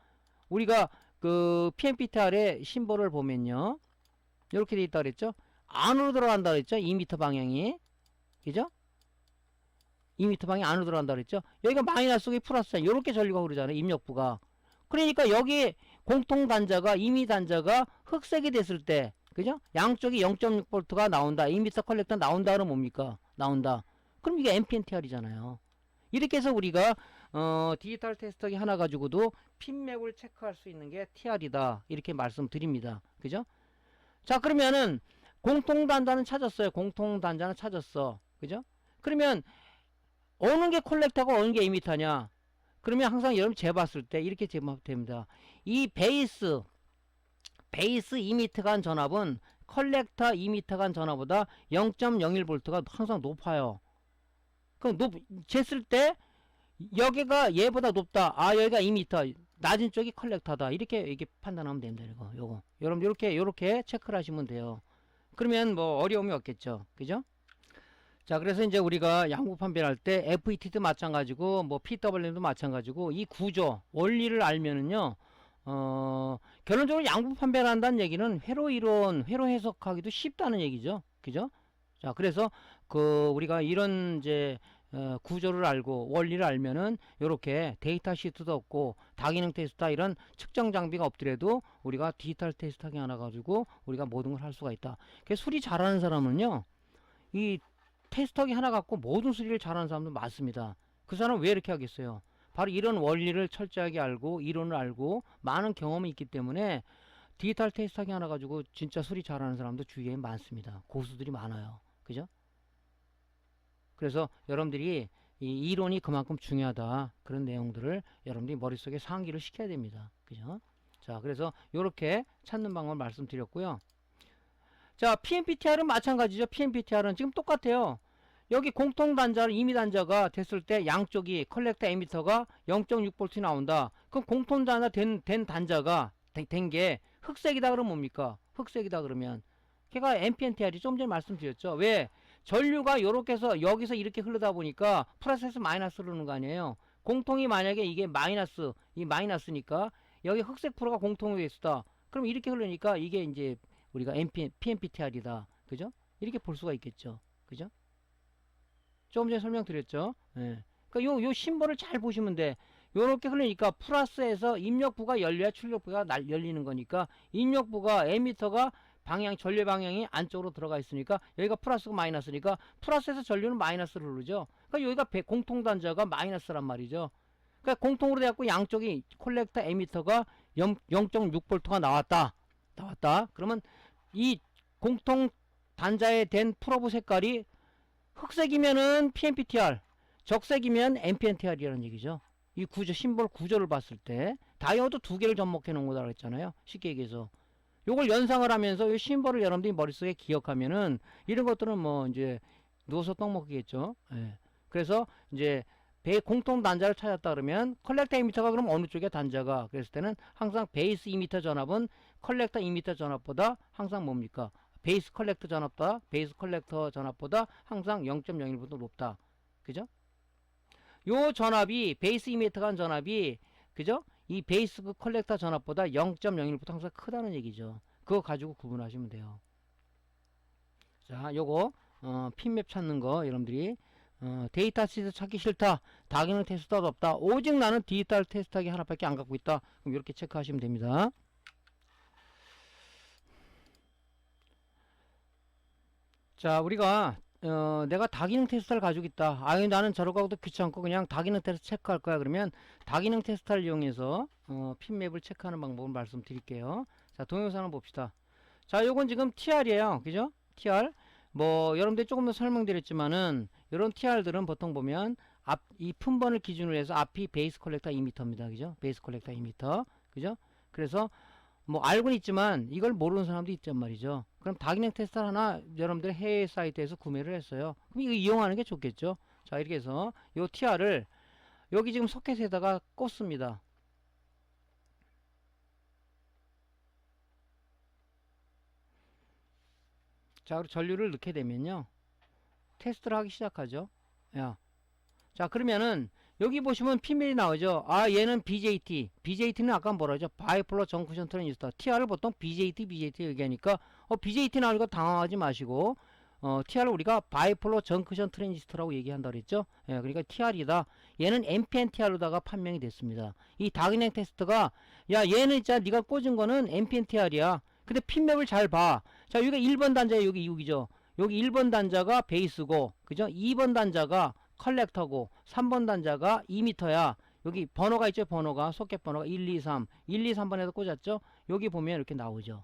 우리가 그 PNPTR의 심볼을 보면요. 이렇게 돼 있다 그랬죠? 안으로 들어간다 그랬죠? 2m 방향이. 그죠? 2m 방향 안으로 들어간다 그랬죠? 여기가 마이너스, 여기 플러스, 이렇게 전류가 흐르잖아요. 입력부가. 그러니까 여기 공통 단자가, 이미 단자가 흑색이 됐을 때, 그죠? 양쪽이 0.6V가 나온다. 2m 컬렉터 나온다 그러면 뭡니까? 나온다. 그럼 이게 NPNTR이잖아요. 이렇게 해서 우리가 디지털 테스터기 하나 가지고도 핀맥을 체크할 수 있는 게 TR이다. 이렇게 말씀드립니다. 그죠? 자, 그러면은 공통단자는 찾았어요. 공통단자는 찾았어. 그죠? 그러면 어느 게 콜렉터고 어느 게 이미터냐? 그러면 항상 여러분 재봤을 때 이렇게 재면 됩니다. 이 베이스 이미터 간 전압은 컬렉터 이미터 간 전압보다 0.01V가 항상 높아요. 그럼 쟀을 때 여기가 얘보다 높다. 아, 여기가 이미터, 낮은 쪽이 컬렉터다. 이렇게 판단하면 됩니다. 요거. 여러분 요렇게 체크를 하시면 돼요. 그러면 뭐 어려움이 없겠죠. 그죠? 자, 그래서 이제 우리가 양부 판별할 때 FET도 마찬가지고 뭐 PWM도 마찬가지고 이 구조 원리를 알면은요. 결론적으로 양부 판별한다는 얘기는 회로 이론, 회로 해석하기도 쉽다는 얘기죠. 그죠? 자, 그래서 우리가 이런 이제 구조를 알고 원리를 알면은 요렇게 데이터 시트도 없고 다기능 테스트다 이런 측정 장비가 없더라도 우리가 디지털 테스트하기 하나 가지고 우리가 모든 걸 할 수가 있다. 그래서 수리 잘하는 사람은요. 이 테스터기 하나 갖고 모든 수리를 잘하는 사람도 많습니다. 그 사람은 왜 이렇게 하겠어요? 바로 이런 원리를 철저하게 알고 이론을 알고 많은 경험이 있기 때문에 디지털 테스터기 하나 가지고 진짜 수리 잘하는 사람도 주위에 많습니다. 고수들이 많아요. 그죠? 그래서 여러분들이 이 이론이 그만큼 중요하다. 그런 내용들을 여러분들이 머릿속에 상기를 시켜야 됩니다. 그죠? 자, 그래서 이렇게 찾는 방법을 말씀드렸고요. 자, PNPTR은 마찬가지죠. PNPTR은 지금 똑같아요. 여기 공통단자를 임의단자가 됐을 때 양쪽이 컬렉터 에미터가 0.6V 나온다. 그럼 공통단자 된 단자가 된 게 흑색이다 그러면 뭡니까? 흑색이다 그러면 걔가 NPNTR이 좀 전에 말씀드렸죠. 왜? 전류가 요렇게 해서 여기서 이렇게 흐르다 보니까 플러스에서 마이너스로 흐르는 거 아니에요. 공통이 만약에 이게 이 마이너스니까 여기 흑색 프로가 공통이 됐다. 그럼 이렇게 흐르니까 이게 이제 우리가 PNPTR이다. 그죠? 이렇게 볼 수가 있겠죠. 그죠? 조금 전에 설명드렸죠. 예. 그러니까 요 심볼을 잘 보시면 돼. 요렇게 흐르니까 플러스에서 입력부가 열려야 출력부가 열리는 거니까 입력부가 에미터가 전류 방향이 안쪽으로 들어가 있으니까 여기가 플러스고 마이너스니까 플러스에서 전류는 마이너스로 흐르죠. 그러니까 여기가 공통단자가 마이너스란 말이죠. 그러니까 공통으로 돼갖고 양쪽이 콜렉터 에미터가 0.6V가 나왔다. 그러면 이 공통 단자에 된 프로브 색깔이 흑색이면은 PNPTR, 적색이면 NPNTR이라는 얘기죠. 이 구조, 심볼 구조를 봤을 때 다이오드 두 개를 접목해 놓은 거다 그랬잖아요. 쉽게 얘기해서 요걸 연상을 하면서 이 심볼을 여러분들이 머릿속에 기억하면은 이런 것들은 뭐 이제 누워서 떡 먹기겠죠. 예. 그래서 이제 공통 단자를 찾았다 그러면 컬렉터 이미터가 그럼 어느 쪽에 단자가 그랬을 때는 항상 베이스 이미터 전압은 컬렉터 이미터 전압보다 항상 뭡니까? 베이스 컬렉터 전압보다 항상 0.01보다 높다. 그죠? 요 전압이 베이스 이미터 간 전압이 그죠? 이 베이스 컬렉터 전압보다 0.01보다 항상 크다는 얘기죠. 그거 가지고 구분하시면 돼요. 자, 요거 핀맵 찾는 거 여러분들이 데이터 시트 찾기 싫다. 다기능 테스터도 없다. 오직 나는 디지털 테스트하기 하나밖에 안 갖고 있다. 그럼 이렇게 체크하시면 됩니다. 자, 우리가 내가 다기능 테스터를 가지고 있다. 아유, 나는 저러고 하고도 귀찮고 그냥 다기능 테스트 체크할 거야. 그러면 다기능 테스터를 이용해서 핀맵을 체크하는 방법을 말씀드릴게요. 자, 동영상을 봅시다. 자, 요건 지금 TR이에요. 그죠? TR. 뭐 여러분들 조금 더 설명드렸지만은 이런 TR들은 보통 보면 이 품번을 기준으로 해서 앞이 베이스 컬렉터 2m입니다. 그죠? 베이스 컬렉터 2m. 그죠? 그래서 뭐 알고는 있지만 이걸 모르는 사람도 있단 말이죠. 그럼 다기능 테스터 하나 여러분들 해외 사이트에서 구매를 했어요. 그럼 이거 이용하는 게 좋겠죠. 자, 이렇게 해서 요 TR을 여기 지금 소켓에다가 꽂습니다. 자, 그리고 전류를 넣게 되면요. 테스트를 하기 시작하죠. 야. 자, 그러면은 여기 보시면 핀밀이 나오죠. 아, 얘는 BJT. BJT는 아까 뭐라 하죠? 바이폴러 정크션 트랜지스터. TR을 보통 BJT 얘기하니까 BJT 나오니까 당황하지 마시고 TR을 우리가 바이폴러 정크션 트랜지스터라고 얘기한다 그랬죠. 예, 그러니까 TR이다. 얘는 NPN-TR로다가 판명이 됐습니다. 이 다기능 테스트가 야, 얘는 있잖아. 네가 꽂은 거는 NPN-TR이야. 근데 핀맵을 잘 봐. 자, 여기가 1번 단자에 여기 6이죠. 여기 1번 단자가 베이스고, 그죠? 2번 단자가 컬렉터고, 3번 단자가 2m야. 여기 번호가 있죠? 번호가, 소켓 번호가 1, 2, 3. 1, 2, 3번에도 꽂았죠? 여기 보면 이렇게 나오죠.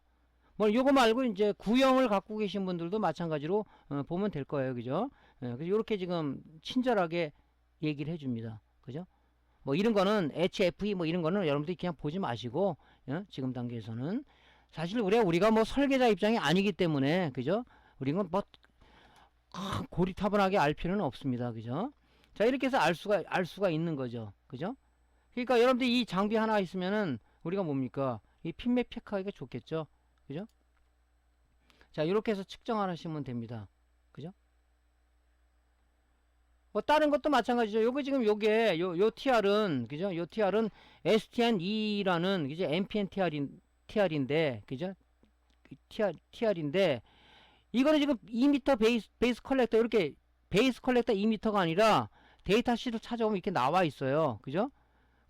뭐 요거 말고 이제 구형을 갖고 계신 분들도 마찬가지로 보면 될 거예요. 그죠? 그래서 요렇게 지금 친절하게 얘기를 해줍니다. 그죠? 뭐 이런 거는 HFE 뭐 이런 거는 여러분들이 그냥 보지 마시고 지금 단계에서는 사실 우리가 뭐 설계자 입장이 아니기 때문에 그죠? 우리는 뭐 고리타분하게 알 필요는 없습니다. 그죠? 자, 이렇게 해서 알 수가 있는 거죠. 그죠? 그러니까 여러분들 이 장비 하나 있으면은 우리가 뭡니까? 이 핀맵 체크하기가 좋겠죠. 그죠? 자, 이렇게 해서 측정하시면 됩니다. 그죠? 뭐 다른 것도 마찬가지죠. 요거 지금 요게 요 TR은 그죠? 요 TR은 STN2라는 그죠? NPN TR인데 그죠? TR인데 이거는 지금 2m 베이스 컬렉터 이렇게 베이스 컬렉터 2m가 아니라 데이터 시트 찾아오면 이렇게 나와 있어요. 그죠?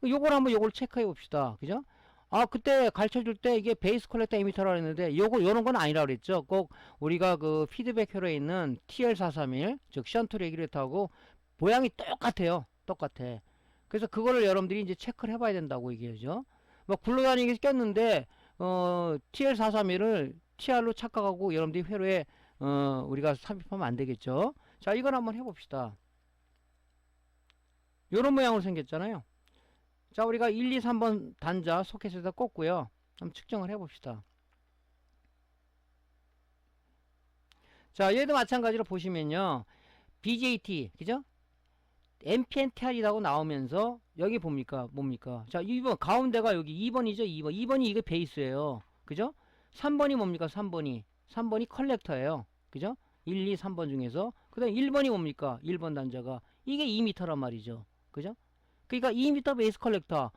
요걸 한번 요걸 체크해 봅시다. 그죠? 아, 그때 가르쳐 줄 때 이게 베이스 컬렉터 2m라고 했는데 요런 건 아니라 그랬죠. 꼭 우리가 그 피드백 회로에 있는 TL431 즉 션트 레귤레이터하고 모양이 똑같아요. 똑같아. 그래서 그거를 여러분들이 이제 체크를 해봐야 된다고 얘기하죠. 뭐 굴러다니게 꼈는데 TL431을 TR로 착각하고 여러분들이 회로에 우리가 삽입하면 안 되겠죠. 자, 이걸 한번 해봅시다. 요런 모양으로 생겼잖아요. 자, 우리가 1, 2, 3번 단자 소켓에다 꽂고요. 한번 측정을 해봅시다. 자, 얘도 마찬가지로 보시면요. BJT, 그죠? NPNTR이라고 나오면서 여기 뭡니까? 자, 2번 가운데가 여기 2번이죠. 2번이 이게 베이스예요. 그죠? 3번이 뭡니까? 3번이 컬렉터예요. 그죠? 1, 2, 3번 중에서 그 다음 1번이 뭡니까? 1번 단자가 이게 2m란 말이죠. 그죠? 그러니까 2m 베이스 컬렉터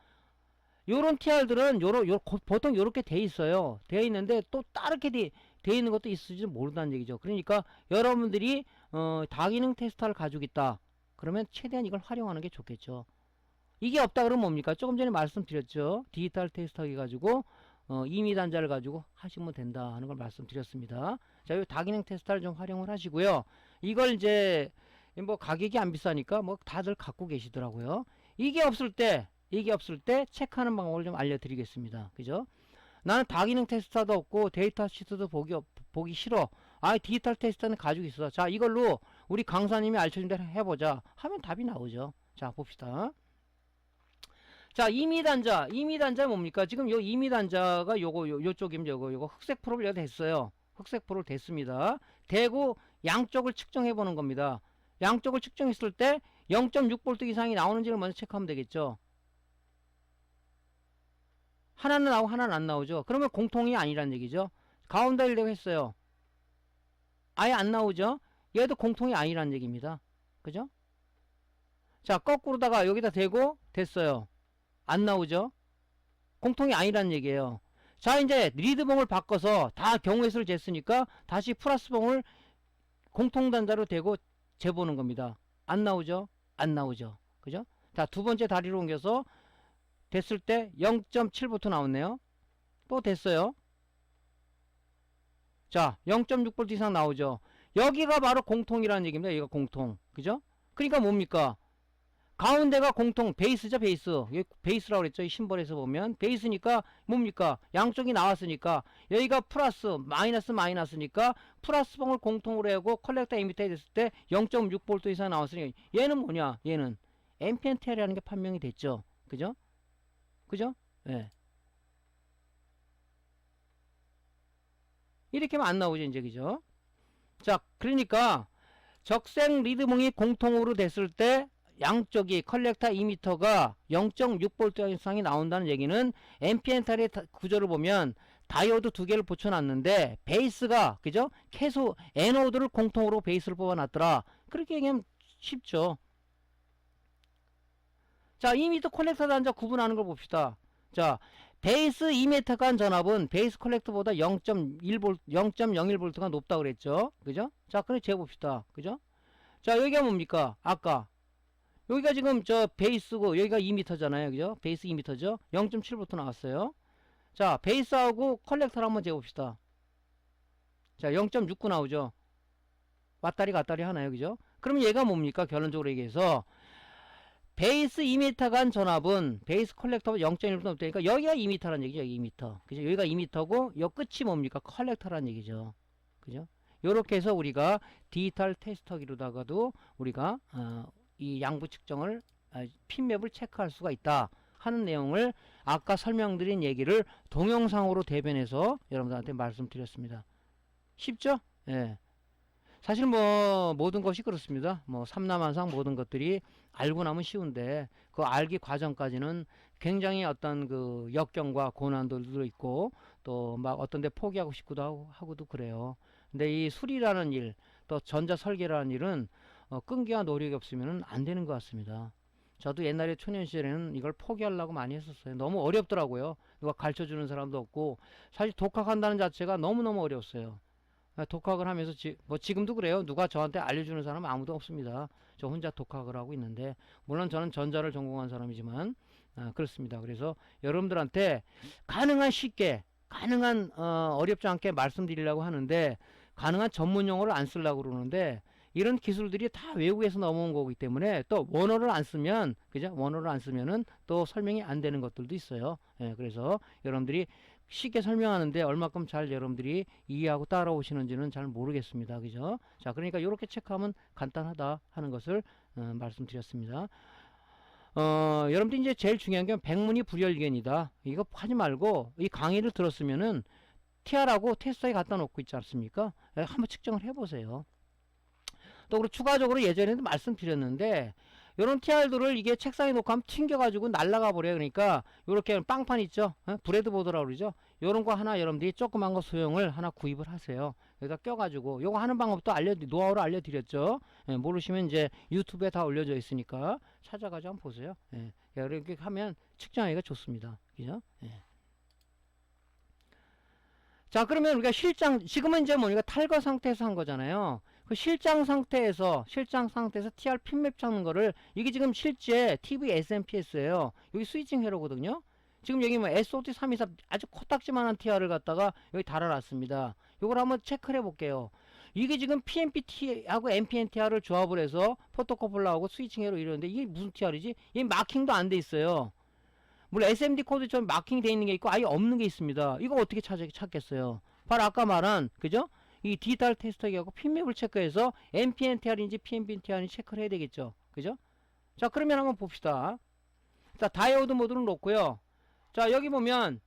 요런 TR들은 보통 요렇게 돼 있어요. 돼 있는데 또 다르게 돼 있는 것도 있을지 모른다는 얘기죠. 그러니까 여러분들이 다기능 테스터를 가지고 있다. 그러면 최대한 이걸 활용하는 게 좋겠죠. 이게 없다 그러면 뭡니까? 조금 전에 말씀드렸죠. 디지털 테스터 해가지고 임의 단자를 가지고 하시면 된다 하는 걸 말씀드렸습니다. 자, 이 다기능 테스터를 좀 활용을 하시고요. 이걸 이제 뭐 가격이 안 비싸니까 뭐 다들 갖고 계시더라고요. 이게 없을 때 체크하는 방법을 좀 알려드리겠습니다. 그죠? 나는 다기능 테스터도 없고 데이터 시트도 보기 싫어. 아, 디지털 테스터는 가지고 있어. 자, 이걸로 우리 강사님이 알려준 대로 해보자 하면 답이 나오죠. 자, 봅시다. 자, 임의 단자 뭡니까? 지금 요 임의 단자가 요쪽입니다. 요거 흑색 프로를 여기 됐어요. 흑색 프로를 됐습니다. 대고 양쪽을 측정해 보는 겁니다. 양쪽을 측정했을 때 0.6V 이상이 나오는지를 먼저 체크하면 되겠죠. 하나는 나오고 하나는 안 나오죠. 그러면 공통이 아니란 얘기죠. 가운데를 대고 했어요. 아예 안 나오죠. 얘도 공통이 아니란 얘기입니다. 그죠? 자, 거꾸로다가 여기다 대고 됐어요. 안 나오죠. 공통이 아니란 얘기예요. 자, 이제 리드봉을 바꿔서 다 경우의 수를 쟀으니까 다시 플러스봉을 공통단자로 대고 재보는 겁니다. 안 나오죠. 안 나오죠. 그죠? 자, 두 번째 다리로 옮겨서 됐을 때 0.7V 나왔네요. 또 됐어요. 자, 0.6V 이상 나오죠. 여기가 바로 공통이라는 얘기입니다. 여기가 공통. 그죠? 그러니까 뭡니까? 가운데가 공통, 베이스죠, 베이스. 여기 베이스라고 그랬죠. 이 심벌에서 보면. 베이스니까 뭡니까? 양쪽이 나왔으니까 여기가 플러스, 마이너스니까 플러스봉을 공통으로 하고 컬렉터 에미터에 됐을 때 0.6V 이상 나왔으니까 얘는 뭐냐? 얘는 NPNTR이라는 게 판명이 됐죠. 그죠? 그죠? 예. 이렇게 하면 안 나오죠, 이제. 그죠? 자, 그러니까 적색 리드봉이 공통으로 됐을 때 양쪽이 컬렉터 2m가 0.6V 이상이 나온다는 얘기는 NPNTR의 구조를 보면 다이오드 두 개를 붙여놨는데 베이스가 그죠? 캐소 에노드를 공통으로 베이스를 뽑아놨더라. 그렇게 얘기하면 쉽죠. 자, 2m 컬렉터 단자 구분하는 걸 봅시다. 자, 베이스 2m 간 전압은 베이스 컬렉터보다 0.01V가 높다 그랬죠. 그죠? 자, 그래 재봅시다. 그죠? 자, 여기가 뭡니까? 아까 여기가 지금 저 베이스고 여기가 2m잖아요. 그죠? 베이스 2m죠? 0.7V 나왔어요. 자, 베이스하고 컬렉터를 한번 재봅시다. 자, 0.69 나오죠? 왔다리 갔다리 하나요. 그죠? 그럼 얘가 뭡니까? 결론적으로 얘기해서 베이스 2m 간 전압은 베이스 컬렉터보다 0.1m 높다니까 여기가 2m라는 얘기죠. 여기 2m. 그죠? 여기가 2m고 요 끝이 뭡니까? 컬렉터라는 얘기죠. 그죠? 요렇게 해서 우리가 디지털 테스터기로다가도 우리가 이 양부 측정을 핀맵을 체크할 수가 있다 하는 내용을 아까 설명드린 얘기를 동영상으로 대변해서 여러분들한테 말씀드렸습니다. 쉽죠? 예. 사실 뭐 모든 것이 그렇습니다. 뭐 삼라만상 모든 것들이 알고 나면 쉬운데 그 알기 과정까지는 굉장히 어떤 그 역경과 고난도도 있고 또 막 어떤 데 포기하고 싶기도 하고도 그래요. 근데 이 수리라는 일, 또 전자 설계라는 일은 끈기와 노력이 없으면 안 되는 것 같습니다. 저도 옛날에 초년 시절에는 이걸 포기하려고 많이 했었어요. 너무 어렵더라고요. 누가 가르쳐 주는 사람도 없고 사실 독학한다는 자체가 너무너무 어려웠어요. 독학을 하면서 뭐 지금도 그래요. 누가 저한테 알려주는 사람은 아무도 없습니다. 저 혼자 독학을 하고 있는데 물론 저는 전자를 전공한 사람이지만 그렇습니다. 그래서 여러분들한테 가능한 쉽게 가능한 어렵지 않게 말씀드리려고 하는데 가능한 전문 용어를 안 쓰려고 그러는데 이런 기술들이 다 외국에서 넘어온 거기 때문에 또 원어를 안 쓰면 그죠? 원어를 안 쓰면은 또 설명이 안 되는 것들도 있어요. 예, 그래서 여러분들이 쉽게 설명하는데 얼마큼 잘 여러분들이 이해하고 따라오시는지는 잘 모르겠습니다. 그죠? 자, 그러니까 이렇게 체크하면 간단하다 하는 것을 말씀드렸습니다. 여러분들 이제 제일 중요한 게 백문이 불여일견이다. 이거 하지 말고 이 강의를 들었으면은 TR하고 테스터에 갖다 놓고 있지 않습니까? 한번 측정을 해보세요. 또 그리고 추가적으로 예전에도 말씀드렸는데 요런 TR들을 이게 책상에 놓고 하면 튕겨가지고 날아가 버려요. 그러니까 요렇게 빵판 있죠? 브레드보드라고 그러죠? 요런 거 하나 여러분들이 조그만 거 소형을 하나 구입을 하세요. 여기다 껴가지고 요거 하는 방법도 노하우를 알려드렸죠? 예, 모르시면 이제 유튜브에 다 올려져 있으니까 찾아가지고 한번 보세요. 예, 이렇게 하면 측정하기가 좋습니다. 그죠? 예. 자, 그러면 우리가 지금은 이제 뭐니까 탈거 상태에서 한 거잖아요. 그 실장 상태에서 TR 핀맵 찾는 거를 이게 지금 실제 TV SMPS예요. 여기 스위칭 회로거든요. 지금 여기 뭐 SOT324 아주 코딱지만한 TR을 갖다가 여기 달아놨습니다. 이걸 한번 체크를 해볼게요. 이게 지금 PNPT하고 MPNTR을 조합을 해서 포토코플 나오고 스위칭 회로 이러는데 이게 무슨 TR이지? 이게 마킹도 안 돼 있어요. 물론 SMD 코드처럼 마킹이 돼 있는 게 있고 아예 없는 게 있습니다. 이거 어떻게 찾겠어요? 바로 아까 말한 그죠? 이 디지털 테스터기하고 핀맵을 체크해서 MPNTR인지 PNPTR인지 체크를 해야 되겠죠. 그죠? 자, 그러면 한번 봅시다. 자, 다이오드 모드는 놓고요. 자, 여기 보면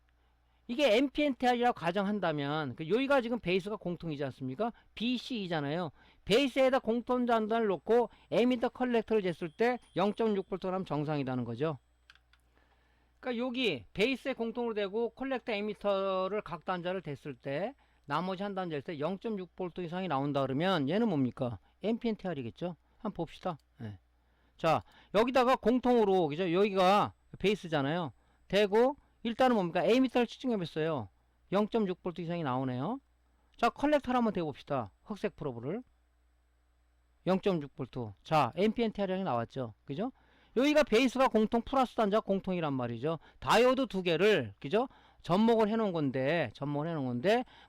이게 MPNTR이라고 가정한다면 여기가 지금 베이스가 공통이지 않습니까? BC이잖아요. 베이스에다 공통 단단을 놓고 에미터 컬렉터를 쟀을 때 0.6V가 하면 정상이라는 거죠. 그러니까 여기 베이스에 공통으로 되고 컬렉터 에미터를 각 단자를 댔을 때 나머지 한 단자일 때 0.6V 이상이 나온다 그러면 얘는 뭡니까? MPNTR이겠죠? 한번 봅시다. 네. 자, 여기다가 공통으로 그죠? 여기가 베이스잖아요. 대고 일단은 뭡니까? 에미터를 측정해봤어요. 0.6V 이상이 나오네요. 자, 컬렉터를 한번 대봅시다. 흑색 프로브를 0.6V. 자, MPNTR이 나왔죠. 그죠? 여기가 베이스가 공통 플러스 단자 공통이란 말이죠. 다이오드 두 개를 그죠? 접목을 해놓은 건데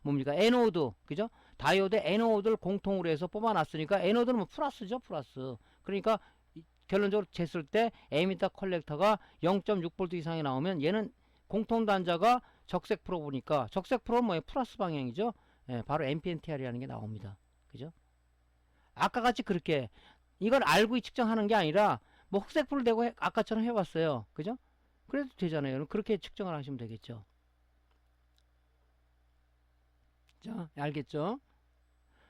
뭡니까? 에노드 그죠? 다이오드 에노드를 공통으로 해서 뽑아놨으니까 에노드는 뭐 플러스죠, 플러스. 그러니까 결론적으로 쟀을 때 에미터 컬렉터가 0.6V 이상이 나오면 얘는 공통 단자가 적색 프로브니까 적색 프로는 뭐예요? 플러스 방향이죠. 예, 바로 MPNTR이라는 게 나옵니다. 그죠? 아까 같이 그렇게 이걸 알고 측정하는 게 아니라 뭐 흑색 풀을 대고 아까처럼 해봤어요. 그죠? 그래도 되잖아요. 그렇게 측정을 하시면 되겠죠. 자, 알겠죠?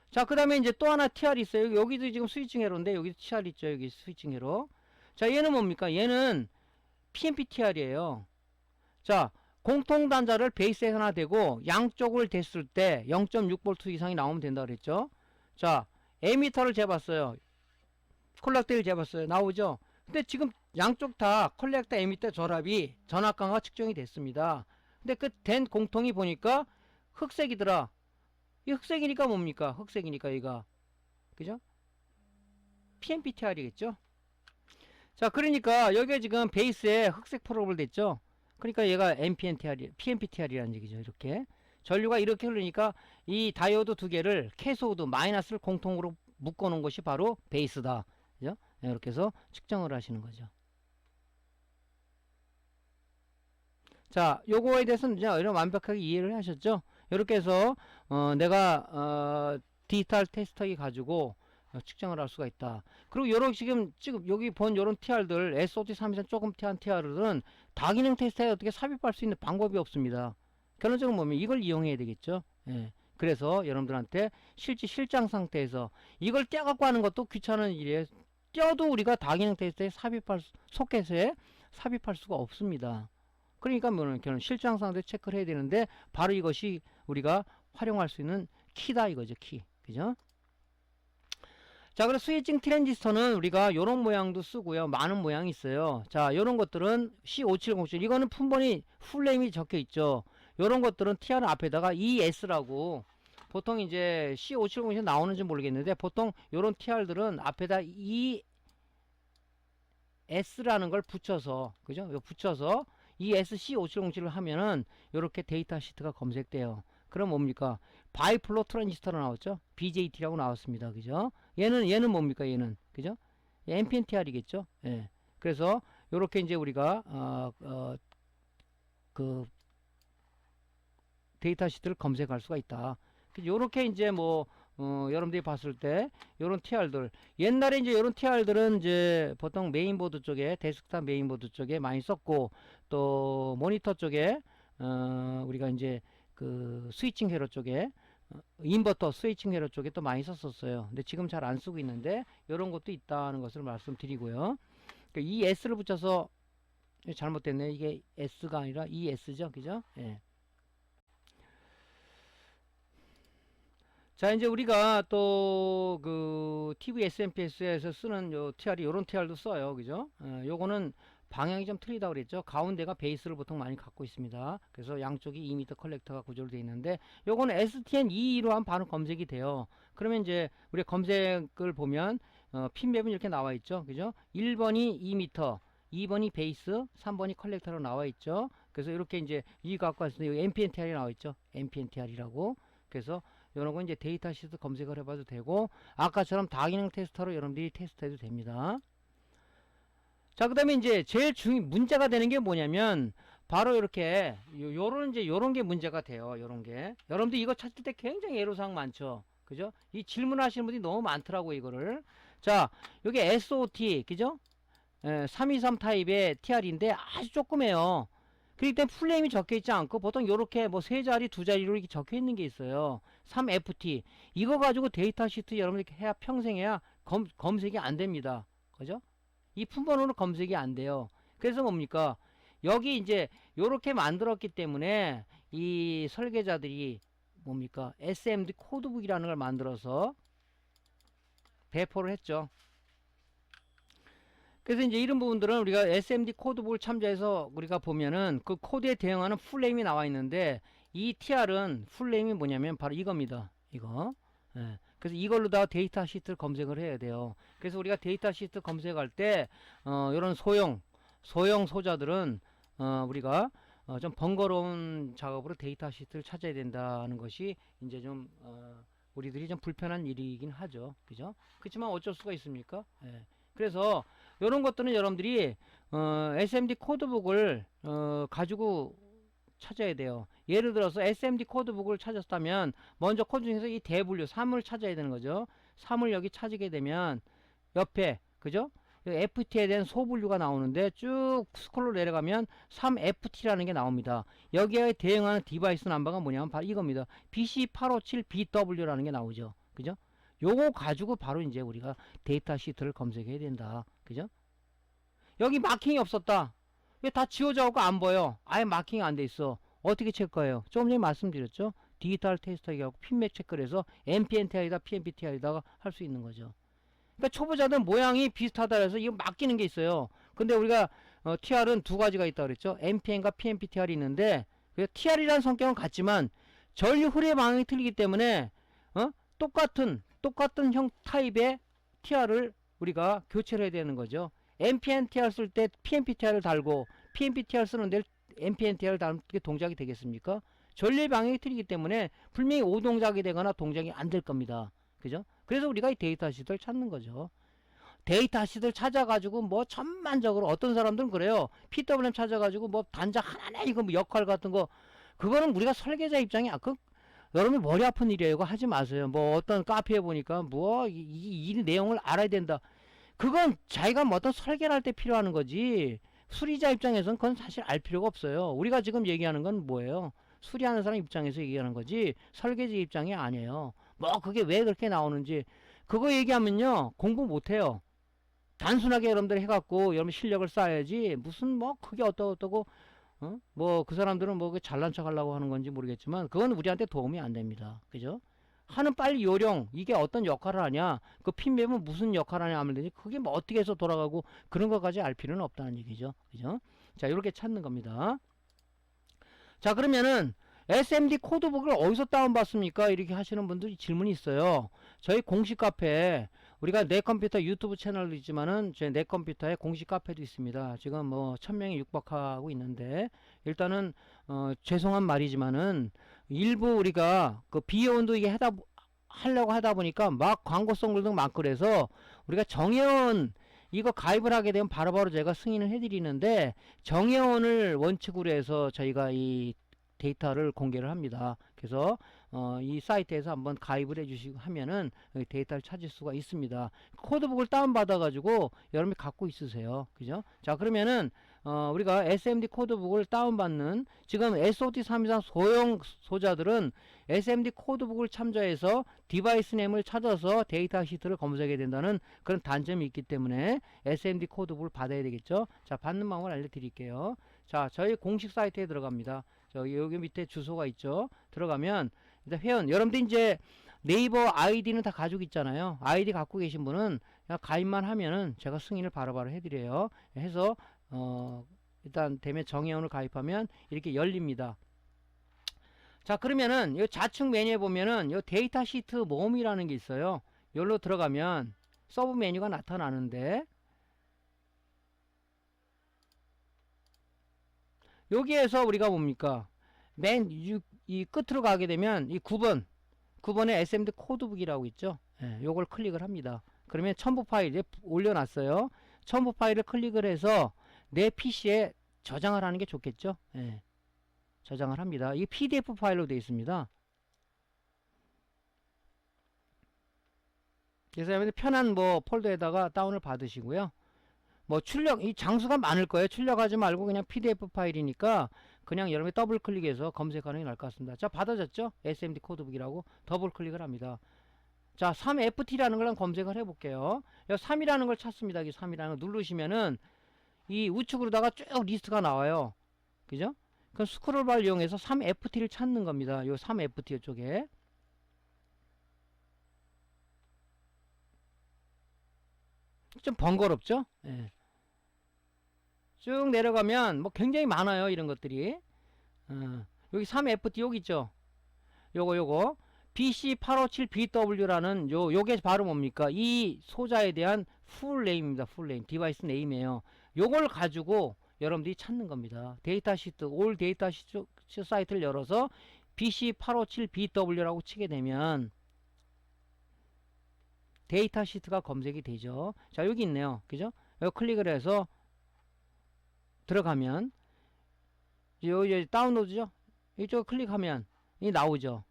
자, 그 다음에 이제 또 하나 TR 있어요. 여기도 지금 스위칭 회로인데 여기 TR 있죠. 여기 스위칭 회로. 자, 얘는 뭡니까? 얘는 PNP TR이에요. 자, 공통 단자를 베이스에 하나 대고 양쪽을 댔을 때 0.6V 이상이 나오면 된다 그랬죠. 자, 에미터를 재봤어요. 컬렉터를 재봤어요. 나오죠? 근데 지금 양쪽 다 컬렉터 에미터 전압이 전압강화 측정이 됐습니다. 근데 그 된 공통이 보니까 흑색이더라. 이 흑색이니까 뭡니까? 흑색이니까 얘가 그죠? PNPTR이겠죠? 자, 그러니까 여기가 지금 베이스에 흑색 프로브를 됐죠? 그러니까 얘가 PNPTR이라는 얘기죠. 이렇게 전류가 이렇게 흐르니까 이 다이오드 두 개를 캐소드 마이너스를 공통으로 묶어 놓은 것이 바로 베이스다. 그죠? 이렇게 해서 측정을 하시는 거죠. 자, 요거에 대해서는 이제 이런 완벽하게 이해를 하셨죠? 이렇게 해서 내가 디지털 테스터기 가지고 측정을 할 수가 있다. 그리고 요런 지금 여기 본 요런 TR들 SOT323 조금 TR TR들은 다기능 테스트에 어떻게 삽입할 수 있는 방법이 없습니다. 결론적으로 보면 이걸 이용해야 되겠죠. 예. 그래서 여러분들한테 실제 실장 상태에서 이걸 떼갖고 하는 것도 귀찮은 일이에요. 떼어도 우리가 다기능 테스트에 소켓에 삽입할 수가 없습니다. 그러니까 뭐는 결론 실장 상태 체크를 해야 되는데 바로 이것이 우리가 활용할 수 있는 키다 이거죠. 키. 그죠? 자, 그래서 스위칭 트랜지스터는 우리가 요런 모양도 쓰고요. 많은 모양이 있어요. 자, 요런 것들은 C5707 이거는 품번이 풀네임이 적혀 있죠. 요런 것들은 TR 앞에다가 ES라고 보통 이제 C5707 나오는지 모르겠는데 보통 요런 TR들은 앞에다 ES라는 걸 붙여서 그죠? 요 붙여서 ESC5707을 하면은 요렇게 데이터 시트가 검색돼요. 그럼 뭡니까? 바이플로 트랜지스터로 나왔죠? BJT라고 나왔습니다. 그죠? 얘는 뭡니까? 얘는 그죠? NPNTR이겠죠? 예. 그래서 요렇게 이제 우리가 그 데이터 시트를 검색할 수가 있다. 요렇게 이제 뭐 여러분들이 봤을 때 요런 TR들 옛날에 이제 요런 TR들은 이제 보통 메인보드 쪽에 데스크탑 메인보드 쪽에 많이 썼고 또 모니터 쪽에 우리가 이제 그 스위칭 회로 쪽에 인버터 스위칭 회로 쪽에 또 많이 썼었어요. 근데 지금 잘 안 쓰고 있는데 이런 것도 있다는 것을 말씀드리고요. 그러니까 이 S를 붙여서 잘못됐네. 이게 S가 아니라 ES죠. 그죠? 예. 자, 이제 우리가 또 그 TV SMPS에서 쓰는 요 TR이 요런 TR도 써요. 그죠? 요거는 방향이 좀 틀리다고 그랬죠. 가운데가 베이스를 보통 많이 갖고 있습니다. 그래서 양쪽이 2m 컬렉터가 구조로 되어 있는데 요거는 STN22로 하면 바로 검색이 돼요. 그러면 이제 우리 검색을 보면 핀맵은 이렇게 나와 있죠. 그죠? 1번이 2m, 2번이 베이스, 3번이 컬렉터로 나와 있죠. 그래서 이렇게 이제 이 갖고 왔을 때 여기 NPNTR이 나와 있죠. NPNTR이라고. 그래서 이런 거 이제 데이터 시트 검색을 해봐도 되고 아까처럼 다기능 테스터로 여러분들이 테스트해도 됩니다. 자, 그 다음에 이제 제일 문제가 되는 게 뭐냐면 바로 이렇게 요런 게 문제가 돼요. 요런 게 여러분들 이거 찾을 때 굉장히 애로사항 많죠. 그죠? 이 질문하시는 분들이 너무 많더라고 이거를. 자, 여기 SOT 그죠? 323 타입의 TR인데 아주 조그매요. 그렇기 때문에 풀네임이 적혀있지 않고 보통 요렇게 뭐 세 자리 두 자리로 이렇게 적혀있는 게 있어요. 3FT 이거 가지고 데이터 시트 여러분들 해야 평생 해야 검색이 안 됩니다. 그죠? 이 품번호는 검색이 안 돼요. 그래서 뭡니까? 여기 이제 요렇게 만들었기 때문에 이 설계자들이 뭡니까? SMD 코드북이라는 걸 만들어서 배포를 했죠. 그래서 이제 이런 부분들은 우리가 SMD 코드북을 참조해서 우리가 보면은 그 코드에 대응하는 풀네임이 나와 있는데 이 TR은 풀네임이 뭐냐면 바로 이겁니다. 이거. 예. 그래서 이걸로다가 데이터 시트를 검색을 해야 돼요. 그래서 우리가 데이터 시트 검색할 때 이런 소형 소자들은 우리가 좀 번거로운 작업으로 데이터 시트를 찾아야 된다는 것이 이제 좀 우리들이 좀 불편한 일이긴 하죠. 그죠? 그렇지만 어쩔 수가 있습니까? 예. 그래서 이런 것들은 여러분들이 SMD 코드북을 가지고 찾아야 돼요. 예를 들어서 SMD 코드북을 찾았다면 먼저 코드 중에서 이 대분류 3을 찾아야 되는 거죠. 3을 여기 찾게 되면 옆에 그죠? FT에 대한 소분류가 나오는데 쭉 스크롤 내려가면 3FT라는 게 나옵니다. 여기에 대응하는 디바이스 넘버가 뭐냐면 바로 이겁니다. BC857BW라는 게 나오죠. 그죠? 요거 가지고 바로 이제 우리가 데이터 시트를 검색해야 된다. 그죠? 여기 마킹이 없었다. 이게 다 지워져갖고 안 보여. 아예 마킹이 안 돼 있어. 어떻게 체크해요? 조금 전에 말씀드렸죠. 디지털 테스터기 하고 핀맥 체크를 해서 NPNTR이다 PNPTR이다가 할 수 있는 거죠. 그러니까 초보자들 모양이 비슷하다 해서 이거 맡기는 게 있어요. 근데 우리가 TR은 두 가지가 있다 그랬죠. NPN과 PNPTR이 있는데 TR이라는 성격은 같지만 전류 흐름의 방향이 틀리기 때문에 똑같은 형 타입의 TR을 우리가 교체를 해야 되는 거죠. NPNTR 쓸 때 PNPTR을 달고 PNPTR 쓰는데 NPNTR을 다는 게 동작이 되겠습니까? 전류의 방향이 틀리기 때문에 분명히 오동작이 되거나 동작이 안 될 겁니다. 그죠? 그래서 우리가 이 데이터 시트를 찾는 거죠. 데이터 시트를 찾아가지고 뭐 전반적으로 어떤 사람들은 그래요. PWM 찾아가지고 뭐 단자 하나하나 이거 뭐 역할 같은 거 그거는 우리가 설계자 입장이 여러분 머리 아픈 일이에요. 이거 하지 마세요. 뭐 어떤 카페에 보니까 뭐 이 내용을 알아야 된다. 그건 자기가 뭐 어떤 설계를 할 때 필요하는 거지. 수리자 입장에서는 그건 사실 알 필요가 없어요. 우리가 지금 얘기하는 건 뭐예요? 수리하는 사람 입장에서 얘기하는 거지 설계자 입장이 아니에요. 뭐 그게 왜 그렇게 나오는지 그거 얘기하면요 공부 못해요. 단순하게 여러분들 해갖고 여러분 실력을 쌓아야지 무슨 뭐 그게 어떠고 뭐 그 사람들은 뭐 잘난 척 하려고 하는 건지 모르겠지만 그건 우리한테 도움이 안 됩니다. 그죠? 하는 빨리 요령 이게 어떤 역할을 하냐 그 핀맵은 무슨 역할을 하냐 하면 되지 그게 뭐 어떻게 해서 돌아가고 그런 것까지 알 필요는 없다는 얘기죠. 그죠? 자 이렇게 찾는 겁니다. 자 그러면은 SMD 코드북을 어디서 다운받습니까? 이렇게 하시는 분들이 질문이 있어요. 저희 공식 카페에 우리가 내 컴퓨터 유튜브 채널도 있지만은 제 내 컴퓨터에 공식 카페도 있습니다. 지금 뭐 1000명이 육박하고 있는데 일단은 죄송한 말이지만은 일부 우리가 그 비용도 이게 하려고 하다 보니까 막 광고성들도 많고 그래서 우리가 정회원 이거 가입을 하게 되면 바로바로 제가 승인을 해드리는데 정회원을 원칙으로 해서 저희가 이 데이터를 공개를 합니다. 그래서 이 사이트에서 한번 가입을 해주시고 하면은 데이터를 찾을 수가 있습니다. 코드북을 다운받아 가지고 여러분이 갖고 있으세요. 그죠? 자 그러면은 우리가 SMD 코드북을 다운받는 지금 SOT324 소형 소자들은 SMD 코드북을 참조해서 디바이스 네임을 찾아서 데이터 시트를 검색해야 된다는 그런 단점이 있기 때문에 SMD 코드북을 받아야 되겠죠. 자 받는 방법을 알려드릴게요. 자 저희 공식 사이트에 들어갑니다. 여기 밑에 주소가 있죠. 들어가면 일단 회원 여러분들 이제 네이버 아이디는 다 가지고 있잖아요. 아이디 갖고 계신 분은 그냥 가입만 하면은 제가 승인을 바로바로 해드려요. 해서 일단 되면 정회원을 가입하면 이렇게 열립니다. 자 그러면은 이 좌측 메뉴에 보면은 이 데이터 시트 모음이라는 게 있어요. 여기로 들어가면 서브 메뉴가 나타나는데 여기에서 우리가 뭡니까 이 끝으로 가게 되면 이 9번에 SMD 코드북이라고 있죠. 예, 요걸 클릭을 합니다. 그러면 첨부 파일에 올려놨어요. 첨부 파일을 클릭을 해서 내 PC에 저장을 하는 게 좋겠죠. 예, 저장을 합니다. 이 PDF 파일로 되어 있습니다. 그래서 여러분들 편한 뭐 폴더에다가 다운을 받으시고요. 뭐 이 장수가 많을 거예요. 출력하지 말고 그냥 PDF 파일이니까 그냥 여러분이 더블 클릭해서 검색하는 게 나을 것 같습니다. 자 받아졌죠? SMD 코드북이라고 더블 클릭을 합니다. 자 3FT라는 걸 검색을 해볼게요. 3이라는 걸 찾습니다. 이 3이라는 걸 누르시면은 이 우측으로다가 쭉 리스트가 나와요. 그죠? 그럼 스크롤바를 이용해서 3FT를 찾는 겁니다. 요 3FT 쪽에 좀 번거롭죠? 예. 쭉 내려가면 뭐 굉장히 많아요. 이런 것들이 여기 3FT 여기 있죠. 요거 BC857BW라는 요게 바로 뭡니까 이 소자에 대한 풀 네임입니다. 풀 네임 디바이스 네임이에요. 요걸 가지고 여러분들이 찾는 겁니다. 데이터 시트 올 데이터 시트 사이트를 열어서 BC857BW라고 치게 되면 데이터 시트가 검색이 되죠. 자 여기 있네요. 그죠? 여기 클릭을 해서 들어가면 여기 다운로드죠. 이쪽 클릭하면 이 나오죠.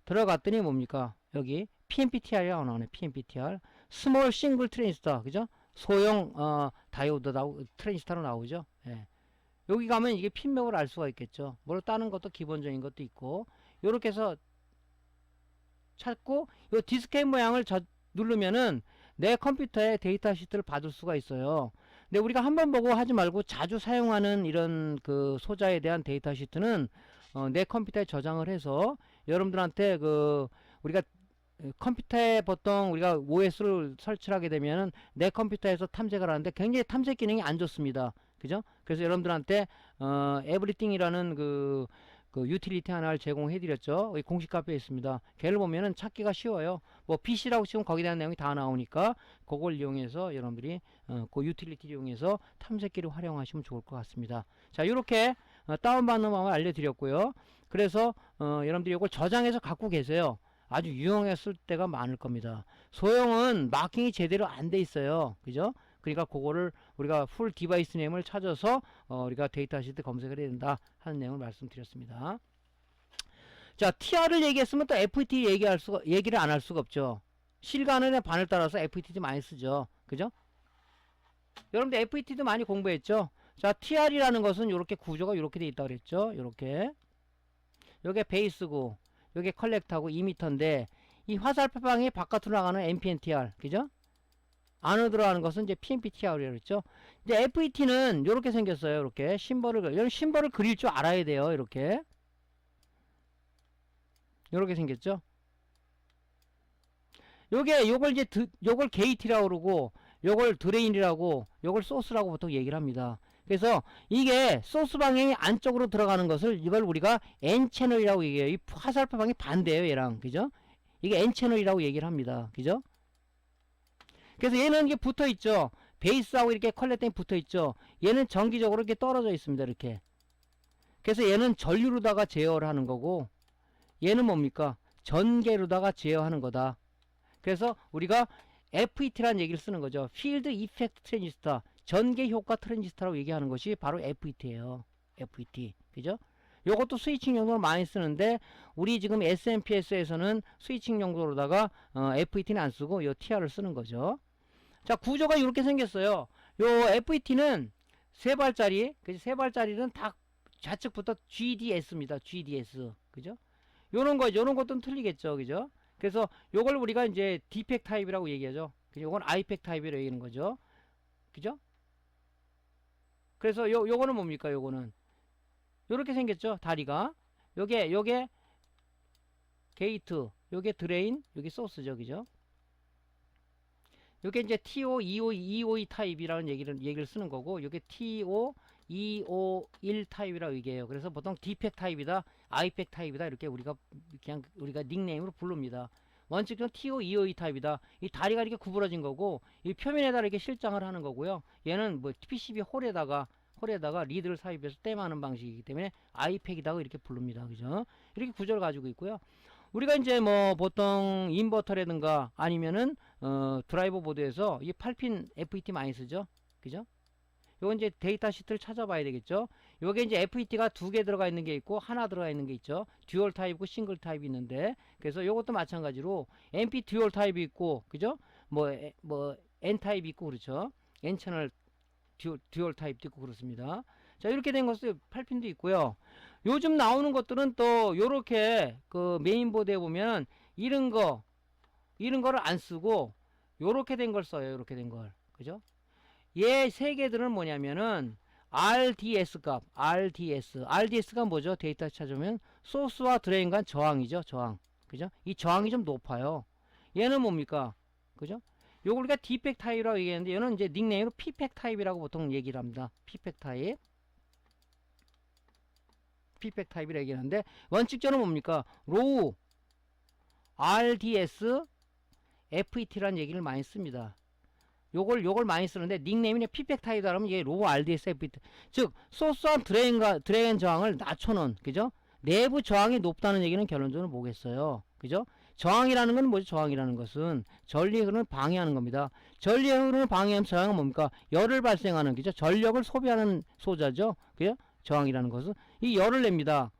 들어갔더니 뭡니까 여기 PNPTR이 나오네. PNPTR 스몰 싱글 트랜지스터 그죠? 소형 다이오드 트랜지스터로 나오죠. 예. 여기 가면 이게 핀맵을 알 수가 있겠죠. 뭘 따는 것도 기본적인 것도 있고 요렇게 해서 찾고 이 디스켓 모양을 누르면은 내 컴퓨터에 데이터 시트를 받을 수가 있어요. 근데 우리가 한번 보고 하지 말고 자주 사용하는 이런 그 소자에 대한 데이터 시트는 내 컴퓨터에 저장을 해서 여러분들한테 우리가 컴퓨터에 보통 우리가 OS를 설치하게 되면은 내 컴퓨터에서 탐색을 하는데 굉장히 탐색 기능이 안 좋습니다. 그죠? 그래서 여러분들한테 에브리띵이라는 그 유틸리티 하나를 제공해 드렸죠. 공식 카페에 있습니다. 걔를 보면은 찾기가 쉬워요. 뭐 PC라고 치면 거기에 대한 내용이 다 나오니까 그걸 이용해서 여러분들이 그 유틸리티 이용해서 탐색기를 활용하시면 좋을 것 같습니다. 자 이렇게 다운받는 방법을 알려드렸고요. 그래서 여러분들이 이걸 저장해서 갖고 계세요. 아주 유용했을 때가 많을 겁니다. 소형은 마킹이 제대로 안 돼 있어요. 그죠? 그러니까 그거를 우리가 풀 디바이스 네임을 찾아서 우리가 데이터 시트 검색을 해야 된다 하는 내용을 말씀드렸습니다. 자, TR을 얘기했으면 또 FET 얘기를 안 할 수가 없죠. 실간의 반을 따라서 FET도 많이 쓰죠. 그죠? 여러분들 FET도 많이 공부했죠? 자, TR이라는 것은 이렇게 구조가 이렇게 돼 있다고 그랬죠? 이렇게. 요게 베이스고, 요게 컬렉터고 2m인데, 이 화살표방이 바깥으로 나가는 MPNTR, 그죠? 안으로 들어가는 것은 이제 PNPTR이라고 그랬죠? 이제 FET는 이렇게 생겼어요. 이렇게 이런 심벌을 그릴 줄 알아야 돼요. 이렇게 생겼죠? 요걸 이제 요걸 게이트라고 그러고, 요걸 드레인이라고, 요걸 소스라고 보통 얘기를 합니다. 그래서 이게 소스 방향이 안쪽으로 들어가는 것을 이걸 우리가 N 채널이라고 얘기해요. 이 화살표 방향이 반대예요, 얘랑. 그죠? 이게 N 채널이라고 얘기를 합니다. 그죠? 그래서 얘는 이게 붙어 있죠. 베이스하고 이렇게 컬렉팅이 붙어 있죠. 얘는 정기적으로 이렇게 떨어져 있습니다. 이렇게. 그래서 얘는 전류로다가 제어를 하는 거고, 얘는 뭡니까? 전개로다가 제어하는 거다. 그래서 우리가 FET라는 얘기를 쓰는 거죠. 필드 이펙트 트랜지스터, 전개 효과 트랜지스터라고 얘기하는 것이 바로 FET예요. FET. 그죠? 요것도 스위칭 용도로 많이 쓰는데 우리 지금 SMPS에서는 스위칭 용도로다가 FET는 안 쓰고 요 TR을 쓰는 거죠. 자, 구조가 이렇게 생겼어요. 요 FET는 세 발짜리, 그죠? 세 발짜리는 다 좌측부터 GDS입니다. GDS. 그죠? 요런 것도 틀리겠죠. 그죠? 그래서 요걸 우리가 이제 D팩 타입이라고 얘기하죠. 요건 I팩 타입이라고 얘기하는 거죠. 그죠? 그래서 요거는 뭡니까? 요거는 요렇게 생겼죠. 다리가. 요게 게이트, 요게 드레인, 요게 소스죠. 그죠? 요게 이제 TO, EOE 타입이라는 얘기를 쓰는 거고, 요게 TO, EO1 타입이라고 얘기해요. 그래서 보통 D팩 타입이다, I팩 타입이다, 이렇게 우리가 닉네임으로 부릅니다. 원칙은 TO, EOE 타입이다. 이 다리가 이렇게 구부러진 거고, 이 표면에다 이렇게 실장을 하는 거고요. 얘는 뭐 PCB 홀에다가 리드를 삽입해서 땜하는 방식이기 때문에 I팩이라고 이렇게 부릅니다. 그죠? 이렇게 구조를 가지고 있고요. 우리가 이제 뭐 보통 인버터라든가 아니면은 드라이버 보드에서 이 8핀 FET 많이 쓰죠. 그죠? 요건 이제 데이터 시트를 찾아봐야 되겠죠. 요게 이제 FET가 두 개 들어가 있는 게 있고 하나 들어가 있는 게 있죠. 듀얼 타입이고 싱글 타입이 있는데, 그래서 요것도 마찬가지로 MP 듀얼 타입이 있고, 그죠? 뭐 N 타입이 있고, 그렇죠? N 채널 듀얼 타입도 있고 그렇습니다. 자, 이렇게 된 것도 8핀도 있고요. 요즘 나오는 것들은 또 요렇게 그 메인보드에 보면 이런 거를 안 쓰고 요렇게 된 걸 써요. 요렇게 된 걸. 그죠? 얘 세 개들은 뭐냐면은 RDS 값, RDS가 뭐죠? 데이터 찾으면 소스와 드레인 간 저항이죠. 저항. 그죠? 이 저항이 좀 높아요. 얘는 뭡니까? 그죠? 요걸 우리가 D팩 타입이라고 얘기했는데 얘는 이제 닉네임으로 P팩 타입이라고 보통 얘기를 합니다. P팩 타입. P팩 타입이라고 얘기하는데 원칙적으로 뭡니까? 로우 RDS FET라는 얘기를 많이 씁니다. 요걸 많이 쓰는데 닉네임이 P팩 타입이다 그러면 이게 로우 RDS FET. 즉 소스와 드레인 저항을 낮춰놓은, 그죠? 내부 저항이 높다는 얘기는 결론적으로 뭐겠어요? 그죠? 저항이라는 건 뭐죠? 저항이라는 것은 전리 흐름을 방해하는 겁니다. 전리 흐름을 방해하는 저항은 뭡니까? 열을 발생하는, 그죠? 전력을 소비하는 소자죠. 그죠? 저항이라는 것은 이 열을 냅니다.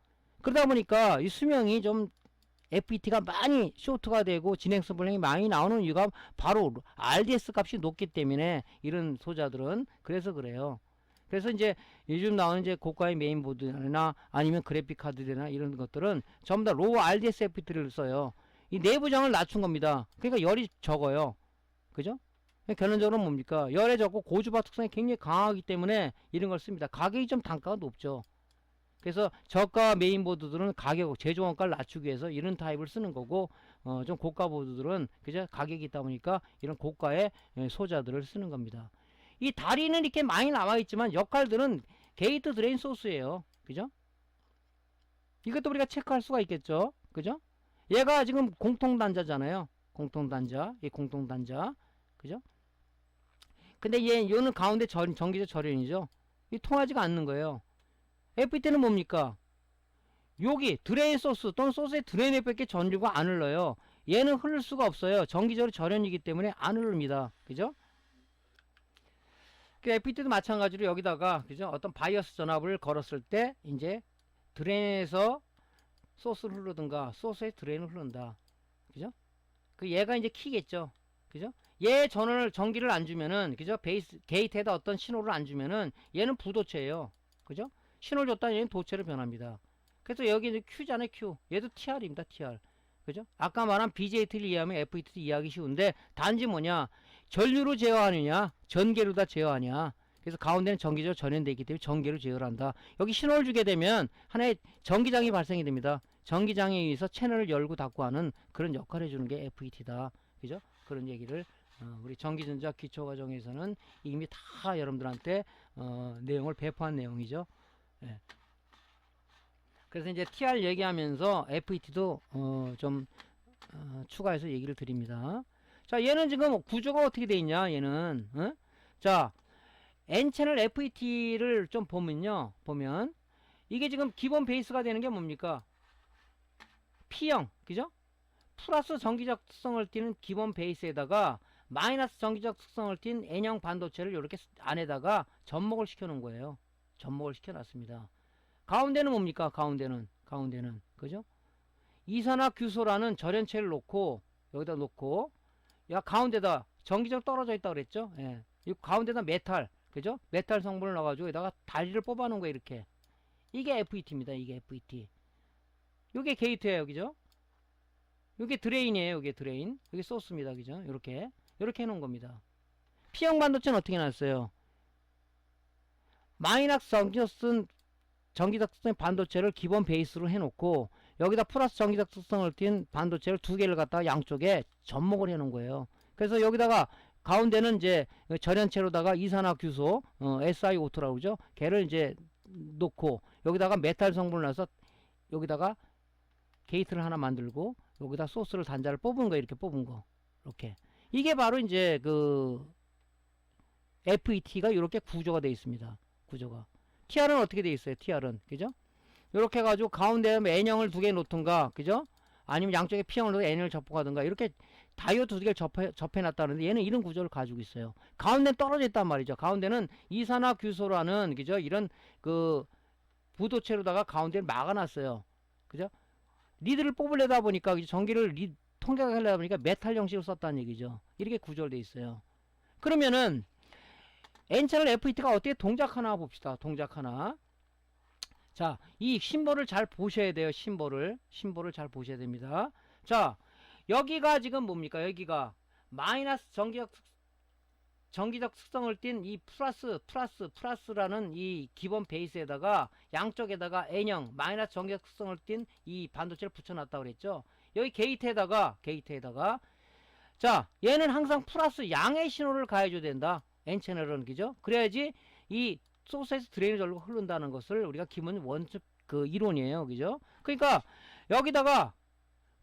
그러다 보니까 이 수명이 좀 FET가 많이 쇼트가 되고 진행성 불량이 많이 나오는 이유가 바로 RDS 값이 높기 때문에 이런 소자들은 그래서 그래요. 그래서 이제 요즘 나오는 이제 고가의 메인보드나 아니면 그래픽 카드나 이런 것들은 전부 다 로우 RDS FET를 써요. 이 내부 저항을 낮춘 겁니다. 그러니까 열이 적어요. 그죠? 결론적으로 뭡니까? 열에 적고 고주파 특성이 굉장히 강하기 때문에 이런 걸 씁니다. 가격이 좀 단가가 높죠. 그래서 저가 메인보드들은 가격, 제조원가를 낮추기 위해서 이런 타입을 쓰는 거고, 좀 고가 보드들은 그죠? 가격이 있다 보니까 이런 고가의 소자들을 쓰는 겁니다. 이 다리는 이렇게 많이 남아있지만 역할들은 게이트 드레인 소스예요. 그죠? 이것도 우리가 체크할 수가 있겠죠. 그죠? 얘가 지금 공통단자잖아요. 공통단자. 이 공통단자. 그죠? 근데 얘는 가운데 전기적 절연이죠. 이 통하지가 않는 거예요. FET는 뭡니까? 여기 드레인 소스 또는 소스의 드레인에 밖에 전류가 안 흘러요. 얘는 흐를 수가 없어요. 정기적으로 절연이기 때문에 안 흐릅니다. 그죠? 그 FET도 마찬가지로 여기다가 그죠? 어떤 바이어스 전압을 걸었을 때 이제 드레인에서 소스를 흐르든가 소스에 드레인을 흐른다. 그죠? 그 얘가 이제 키겠죠. 그죠? 얘 전원을 전기를 안 주면은 그죠? 베이스 게이트에다 어떤 신호를 안 주면은 얘는 부도체예요. 그죠? 신호를 줬다 얘는 도체로 변합니다. 그래서 여기 이제 Q잖아요, Q. 얘도 TR입니다, TR. 그죠? 아까 말한 BJT를 이해하면 FET도 이해하기 쉬운데 단지 뭐냐? 전류로 제어하느냐, 전개로 다 제어하냐. 그래서 가운데는 전기적으로 전염되어 있기 때문에 전개로 제어를 한다. 여기 신호를 주게 되면 하나의 전기장이 발생이 됩니다. 전기장에 의해서 채널을 열고 닫고 하는 그런 역할을 해주는 게 FET다. 그죠? 그런 얘기를 우리 전기전자 기초과정에서는 이미 다 여러분들한테 내용을 배포한 내용이죠. 예. 그래서 이제 TR 얘기하면서 FET도 좀 추가해서 얘기를 드립니다. 자, 얘는 지금 구조가 어떻게 돼 있냐? 얘는 자, N채널 FET를 좀 보면요. 보면 이게 지금 기본 베이스가 되는 게 뭡니까? P형, 그죠? 플러스 전기적 특성을 띠는 기본 베이스에다가 마이너스 전기적 특성을 띤 N형 반도체를 이렇게 안에다가 접목을 시켜 놓은 거예요. 접목을 시켜 놨습니다. 가운데는 뭡니까? 가운데는 그죠? 이산화 규소라는 절연체를 놓고 여기다 놓고 야 가운데다 전기적 떨어져 있다 그랬죠? 예. 이 가운데다 메탈, 그죠? 메탈 성분을 넣어가지고 여기다가 다리를 뽑아 놓은 거예요. 이렇게. 이게 FET입니다. 이게 FET. 요게 게이트예요. 그죠? 요게 드레인이에요. 요게 드레인. 요게 소스입니다. 그죠? 요렇게 해놓은 겁니다. P형 반도체는 어떻게 놨어요? 마이너스 전기적 특성의 반도체를 기본 베이스로 해놓고 여기다 플러스 전기적 특성을 띤 반도체를 두 개를 갖다가 양쪽에 접목을 해놓은 거예요. 그래서 여기다가 가운데는 이제 절연체로다가 이산화규소 SiO2라고 그러죠. 걔를 이제 놓고 여기다가 메탈 성분을 넣어서 여기다가 게이트를 하나 만들고 여기다 소스를 단자를 뽑은 거 이렇게 뽑은 거 이렇게 이게 바로 이제 그 FET가 이렇게 구조가 되어 있습니다. 구조가 TR은 어떻게 되어 있어요? TR은 그죠? 이렇게 해가지고 가운데에 N형을 두 개 놓든가 그죠? 아니면 양쪽에 P형을 놓고 N을 접목하든가 이렇게 다이오드 두 개를 접해놨다는데 얘는 이런 구조를 가지고 있어요. 가운데는 떨어져 있단 말이죠. 가운데는 이산화규소라는 그죠? 이런 그 부도체로다가 가운데를 막아놨어요. 그죠? 리드를 뽑으려다 보니까 전기를 통과하려다 보니까 메탈 형식으로 썼다는 얘기죠. 이렇게 구조되어 있어요. 그러면은 N채널 FET가 어떻게 동작하나 봅시다. 동작하나. 자, 이 심볼을 잘 보셔야 돼요. 심볼을 잘 보셔야 됩니다. 자, 여기가 지금 뭡니까? 여기가 마이너스 전기적 특성을 띤 이 플러스라는 이 기본 베이스에다가 양쪽에다가 N형 마이너스 전기적 특성을 띤 이 반도체를 붙여놨다고 그랬죠. 여기 게이트에다가 자, 얘는 항상 플러스 양의 신호를 가해줘야 된다. N채널은 그죠? 그래야지 이 소스에서 드레인이 절로 흐른다는 것을 우리가 기본 원칙 그 이론이에요. 그죠? 그러니까 여기다가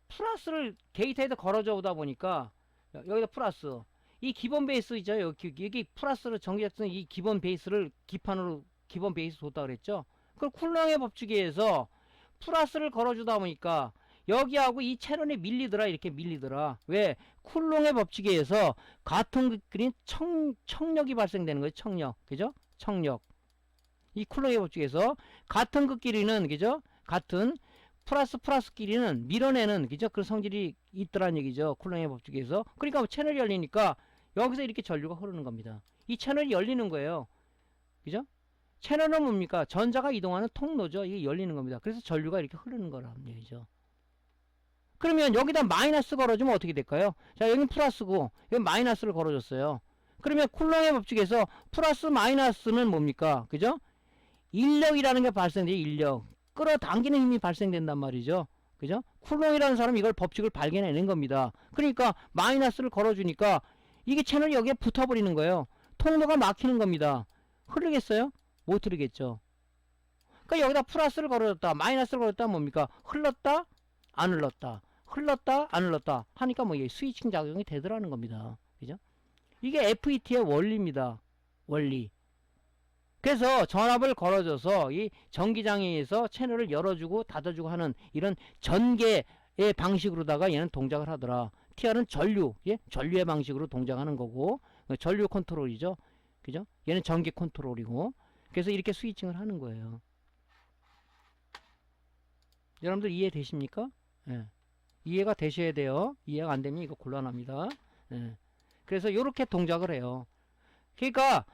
플러스를 게이트에다 걸어줘 오다 보니까 여기다 플러스 이 기본 베이스 있죠? 여기 플러스를 전기작성 이 기본 베이스를 기판으로 기본 베이스 뒀다 그랬죠? 그걸 쿨랑의 법칙에 의해서 플러스를 걸어주다 보니까 여기하고 이 채널이 밀리더라. 이렇게 밀리더라. 왜? 쿨롱의 법칙에 의해서 같은 극끼리 청력이 발생되는 거예요. 청력. 그죠? 청력. 이 쿨롱의 법칙에서 같은 극끼리는 그죠? 같은 플러스끼리는 밀어내는 그죠? 그런 성질이 있더란 얘기죠. 쿨롱의 법칙에서. 그러니까 채널이 열리니까 여기서 이렇게 전류가 흐르는 겁니다. 이 채널이 열리는 거예요. 그죠? 채널은 뭡니까? 전자가 이동하는 통로죠. 이게 열리는 겁니다. 그래서 전류가 이렇게 흐르는 거란 얘기죠. 그러면 여기다 마이너스 걸어주면 어떻게 될까요? 자, 여기는 플러스고 여기 마이너스를 걸어줬어요. 그러면 쿨롱의 법칙에서 플러스 마이너스는 뭡니까? 그죠? 인력이라는 게 발생돼요. 인력. 끌어당기는 힘이 발생된단 말이죠. 그죠? 쿨롱이라는 사람이 이걸 법칙을 발견해낸 겁니다. 그러니까 마이너스를 걸어주니까 이게 채널이 여기에 붙어버리는 거예요. 통로가 막히는 겁니다. 흐르겠어요? 못 흐르겠죠. 그러니까 여기다 플러스를 걸어줬다 마이너스를 걸었다 뭡니까? 흘렀다 안 흘렀다 흘렀다 안 흘렀다 하니까 뭐 이게 스위칭 작용이 되더라는 겁니다. 그죠? 이게 FET의 원리입니다. 원리. 그래서 전압을 걸어줘서 이 전기장애에서 채널을 열어주고 닫아주고 하는 이런 전개의 방식으로다가 얘는 동작을 하더라. TR은 전류, 예? 전류의 방식으로 동작하는 거고, 전류 컨트롤이죠. 그죠? 얘는 전기 컨트롤이고, 그래서 이렇게 스위칭을 하는 거예요. 여러분들 이해되십니까? 예. 이해가 되셔야 돼요. 이해가 안 되면 이거 곤란합니다. 예. 그래서 이렇게 동작을 해요. 그러니까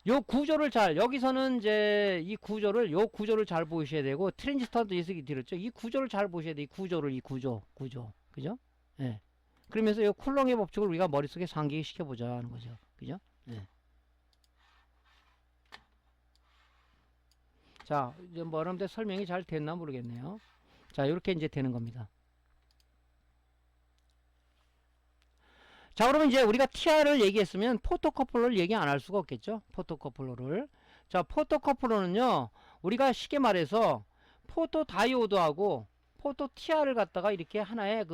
요 구조를 여기서는 이제 요 구조를 잘 보셔야 되고, 트랜지스터도 예측이 드렸죠. 이 구조를 잘 보셔야 돼. 이 구조. 그죠? 예. 그러면서 요 쿨롱의 법칙을 우리가 머릿속에 상기시켜 보자 하는 거죠. 그죠? 예. 자, 이제 뭐 여러분들 설명이 잘 됐나 모르겠네요. 자, 이렇게 이제 되는 겁니다. 자, 그러면 이제 우리가 TR을 얘기했으면 포토커플러를 얘기 안 할 수가 없겠죠. 포토커플러를. 자, 포토커플러는요, 우리가 쉽게 말해서 포토다이오드하고 포토 TR을 갖다가 이렇게 하나의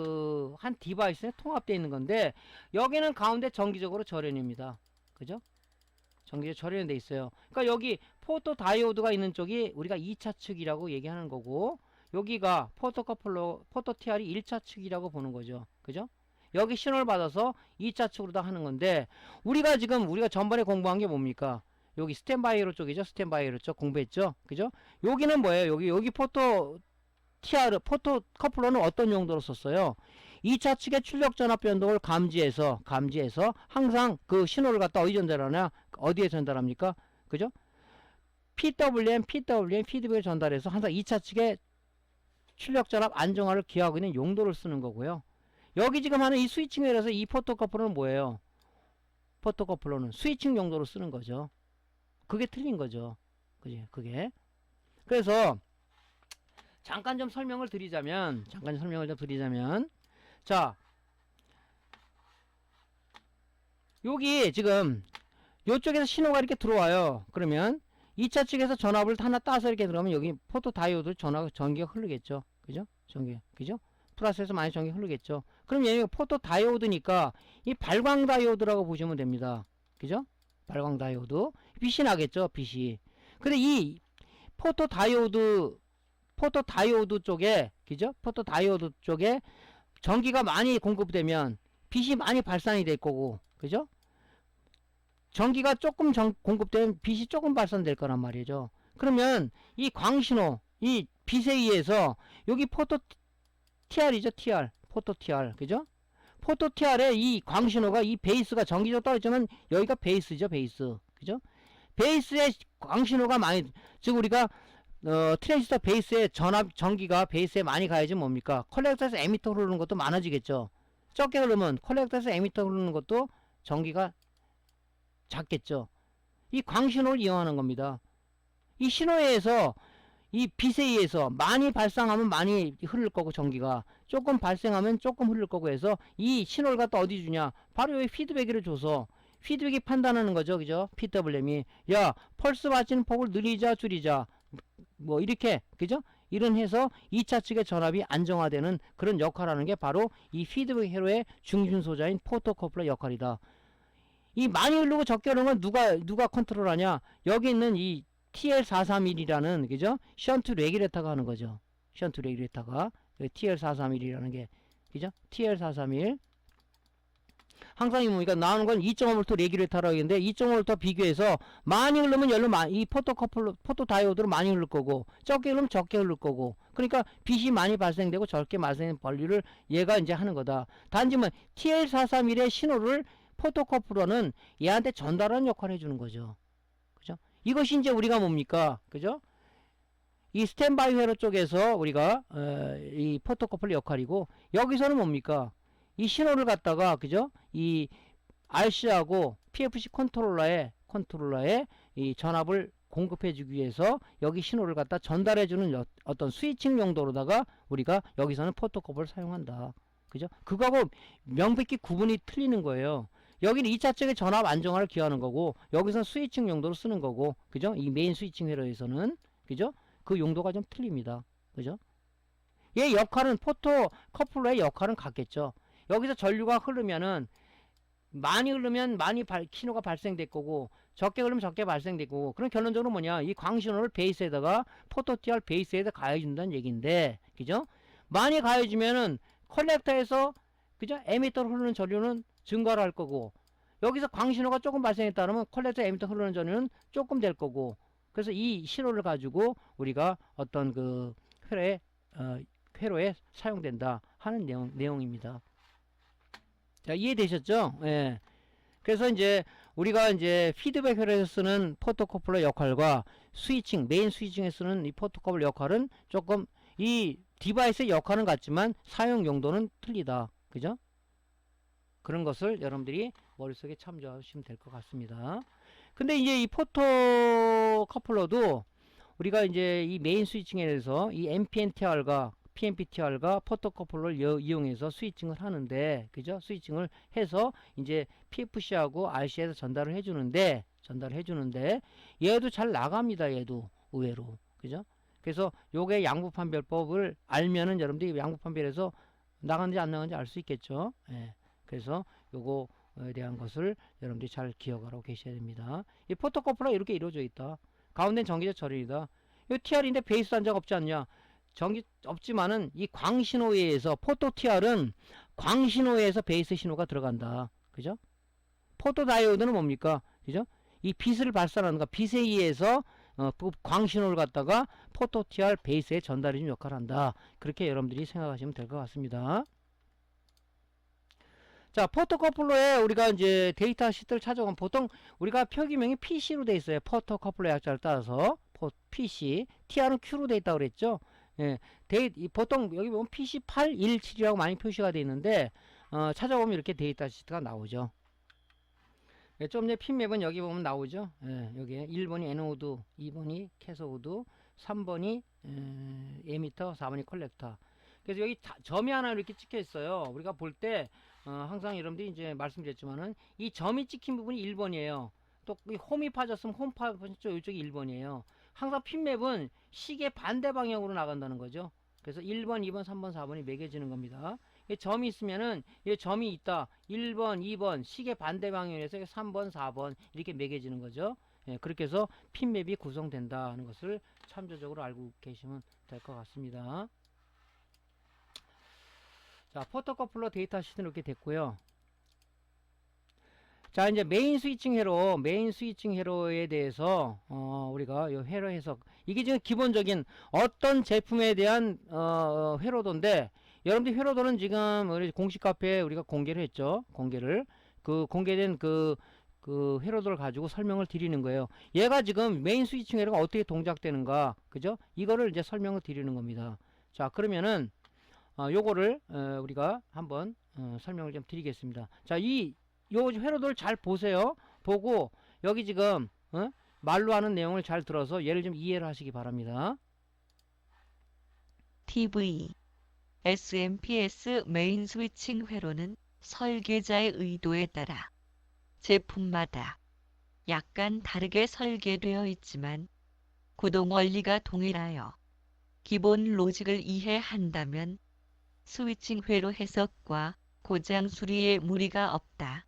한 디바이스에 통합되어 있는 건데, 여기는 가운데 정기적으로 절연입니다. 그죠? 정기적으로 절연돼 있어요. 그러니까 여기 포토다이오드가 있는 쪽이 우리가 2차 측이라고 얘기하는 거고, 여기가 포토 TR이 1차 측이라고 보는 거죠. 그죠? 여기 신호를 받아서 2차 측으로 다 하는 건데, 우리가 전번에 공부한 게 뭡니까? 여기 스탠바이로 쪽이죠. 스탠바이로 쪽 공부했죠. 그죠? 여기는 뭐예요? 여기 포토 커플러는 어떤 용도로 썼어요? 2차 측의 출력 전압 변동을 감지해서 항상 그 신호를 갖다 어디에 전달합니까? 그죠? PWM 피드백을 전달해서 항상 2차 측의 출력 전압 안정화를 기하고 있는 용도를 쓰는 거고요. 여기 지금 하는 이 스위칭이라서 이 포토커플러는 뭐예요? 포토커플러는 스위칭 용도로 쓰는 거죠. 그게 틀린 거죠. 그지? 그게. 그래서 잠깐 좀 설명을 드리자면, 자, 여기 지금 요쪽에서 신호가 이렇게 들어와요. 그러면 2차 측에서 전압을 하나 따서 이렇게 들어가면 여기 포토다이오드 전기가 흐르겠죠. 그죠? 그죠? 플러스에서 마이너스 전기가 흐르겠죠. 그럼 얘가 포토다이오드니까 이 발광다이오드라고 보시면 됩니다. 그죠? 발광다이오드. 빛이 나겠죠. 빛이. 근데 이 포토다이오드 쪽에, 그죠? 포토다이오드 쪽에 전기가 많이 공급되면 빛이 많이 발산이 될 거고, 그죠? 전기가 조금 공급되면 빛이 조금 발산될 거란 말이죠. 그러면 이 광신호, 이 빛에 의해서 여기 포토 TR이죠. 포토 TR, 그죠? 포토 TR의 이 광신호가 이 베이스가 전기적으로 떨어지면 여기가 베이스죠. 그죠? 베이스의 광신호가 많이, 즉 우리가 트랜지스터 베이스에 전기가 베이스에 많이 가야지 뭡니까? 컬렉터에서 에미터 흐르는 것도 많아지겠죠. 적게 흐르면 컬렉터에서 에미터 흐르는 것도 전기가 작겠죠. 이 광신호를 이용하는 겁니다. 이 신호에 의해서, 이 빛에 의해서 많이 발생하면 많이 흐를 거고, 전기가 조금 발생하면 조금 흐를 거고 해서 이 신호를 갖다 어디 주냐? 바로 여기 피드백을 줘서 피드백이 판단하는 거죠. 그죠? PWM이 야, 펄스 받치는 폭을 늘리자 줄이자 뭐 이렇게, 그죠? 이런 해서 2차 측의 전압이 안정화되는 그런 역할을 하는 게 바로 이 피드백 회로의 중심 소자인 포토커플러 역할이다. 이 많이 흐르고 적게 흐르는 건 누가 컨트롤하냐? 여기 있는 이 TL431이라는, 그죠? 션트 레귤레터가 하는 거죠. 션트 레귤레터가 TL431이라는 게, 그죠? TL431. 항상 뭡니까? 나오는 건 2.5V 레귤레터라고 하는데 2.5V 비교해서 많이 흐르면 이 포토다이오드로 많이 흐를 거고, 적게 흐르면 적게 흐를 거고, 그러니까 빛이 많이 발생되고 적게 발생된 분류를 얘가 이제 하는 거다. 단지 뭐 TL431의 신호를 포토커플러는 얘한테 전달하는 역할을 해주는 거죠. 그죠? 이것이 이제 우리가 뭡니까? 그죠? 이 스탠바이 회로 쪽에서 우리가 이 포토커플러 역할이고, 여기서는 뭡니까? 이 신호를 갖다가, 그죠? 이 RC하고 PFC 컨트롤러에 이 전압을 공급해주기 위해서 여기 신호를 갖다 전달해주는 어떤 스위칭 용도로다가 우리가 여기서는 포토커플러를 사용한다. 그죠? 그거하고 명백히 구분이 틀리는 거예요. 여기는 2차 쪽에 전압 안정화를 기하는 거고, 여기서는 스위칭 용도로 쓰는 거고, 그죠? 이 메인 스위칭 회로에서는, 그죠? 그 용도가 좀 틀립니다. 그죠? 얘 역할은, 포토 커플러의 역할은 같겠죠. 여기서 전류가 흐르면은 많이 흐르면 많이 신호가 발생될 거고 적게 흐르면 적게 발생될 거고, 그럼 결론적으로 뭐냐, 이 광신호를 베이스에다가 포토TR 베이스에다 가해준다는 얘기인데, 그죠? 많이 가해주면은 컬렉터에서 그죠, 에미터로 흐르는 전류는 증가를 할 거고, 여기서 광신호가 조금 발생했다 그러면 컬렉터 에미터 흐르는 전류는 조금 될 거고, 그래서 이 신호를 가지고 우리가 어떤 그 회로에 사용된다 하는 내용입니다. 자, 이해되셨죠? 예. 그래서 이제 우리가 이제 피드백 회로에서 쓰는 포토커플러 역할과 메인 스위칭에 쓰는 이 포토커플러 역할은 조금 이 디바이스의 역할은 같지만 사용 용도는 틀리다. 그죠? 그런 것을 여러분들이 머릿속에 참조하시면 될 것 같습니다. 근데 이제 이 포토커플러도 우리가 이제 이 메인 스위칭에 대해서 이 MPNTR과 PNPTR과 포토커플러를 이용해서 스위칭을 하는데, 그죠? 스위칭을 해서 이제 PFC하고 RC에서 전달을 해주는데, 얘도 잘 나갑니다. 얘도 의외로. 그죠? 그래서 요게 양부판별법을 알면은 여러분들이 양부판별에서 나가는지 안 나가는지 알 수 있겠죠? 예. 그래서 요거에 대한 것을 여러분들이 잘 기억하고 계셔야 됩니다. 이 포토커플러 이렇게 이루어져 있다. 가운데는 전기적 처리이다. 이 TR인데 베이스 단자가 없지 않냐? 전기 없지만은 이 광신호에 의해서 포토 TR은 광신호에 의해서 베이스 신호가 들어간다. 그죠? 포토 다이오드는 뭡니까? 그죠? 이 빛을 발산하는 거, 빛에 의해서 광신호를 갖다가 포토 TR 베이스에 전달해 주는 역할을 한다. 그렇게 여러분들이 생각하시면 될 것 같습니다. 자, 포토커플러에 우리가 이제 데이터 시트를 찾아보면 보통 우리가 표기명이 PC로 돼 있어요. 포토커플러 약자를 따라서 PC, TR은 Q로 돼 있다고 그랬죠. 예, 보통 여기 보면 PC817이라고 많이 표시가 되어 있는데 찾아보면 이렇게 데이터 시트가 나오죠. 예, 좀 전에 핀맵은 여기 보면 나오죠. 예, 여기에 1번이 애노드, 2번이 캐소드, 3번이 에미터, 4번이 컬렉터. 그래서 여기 점이 하나 이렇게 찍혀 있어요. 우리가 볼 때 항상 여러분들이 이제 말씀드렸지만은 이 점이 찍힌 부분이 1번이에요. 또 홈이 파졌으면 홈 파졌죠. 이쪽이 1번이에요. 항상 핀맵은 시계 반대 방향으로 나간다는 거죠. 그래서 1번, 2번, 3번, 4번이 매겨지는 겁니다. 점이 있으면은 이 점이 있다. 1번, 2번 시계 반대 방향에서 3번, 4번 이렇게 매겨지는 거죠. 예, 그렇게 해서 핀맵이 구성된다는 것을 참조적으로 알고 계시면 될 것 같습니다. 자, 포토커플러 데이터 시트는 이렇게 됐고요. 자, 이제 메인 스위칭 회로에 대해서 우리가 요 회로 해석, 이게 지금 기본적인 어떤 제품에 대한 회로도인데, 여러분들 회로도는 지금 우리 공식 카페에 우리가 공개를 했죠. 공개된 그 회로도를 가지고 설명을 드리는 거예요. 얘가 지금 메인 스위칭 회로가 어떻게 동작되는가, 그죠? 이거를 이제 설명을 드리는 겁니다. 자, 그러면은 요거를 우리가 한번 설명을 좀 드리겠습니다. 자, 요 회로도를 잘 보세요. 보고 여기 지금 말로 하는 내용을 잘 들어서 얘를 좀 이해를 하시기 바랍니다. TV, SMPS 메인 스위칭 회로는 설계자의 의도에 따라 제품마다 약간 다르게 설계되어 있지만 구동 원리가 동일하여 기본 로직을 이해한다면 스위칭 회로 해석과 고장 수리에 무리가 없다.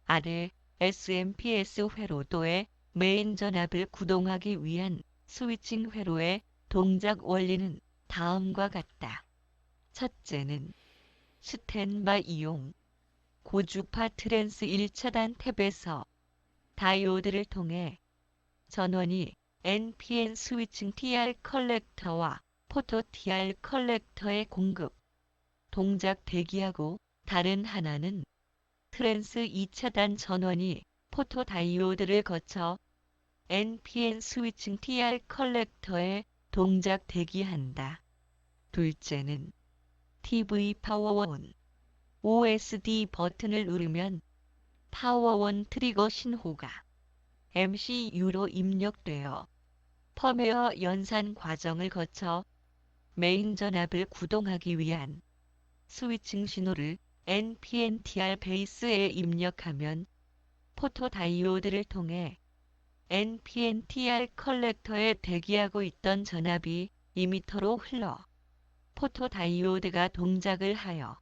아래 SMPS 회로도의 메인 전압을 구동하기 위한 스위칭 회로의 동작 원리는 다음과 같다. 첫째는 스탠바이 이용, 고주파 트랜스 1차단 탭에서 다이오드를 통해 전원이 NPN 스위칭 TR 컬렉터와 포토 TR 컬렉터에 공급, 동작 대기하고, 다른 하나는 트랜스 2차단 전원이 포토 다이오드를 거쳐 NPN 스위칭 TR 컬렉터에 동작 대기한다. 둘째는 TV 파워온, OSD 버튼을 누르면 파워온 트리거 신호가 MCU로 입력되어 펌웨어 연산 과정을 거쳐 메인 전압을 구동하기 위한 스위칭 신호를 NPN-TR 베이스에 입력하면 포토 다이오드를 통해 NPN-TR 컬렉터에 대기하고 있던 전압이 이미터로 흘러 포토 다이오드가 동작을 하여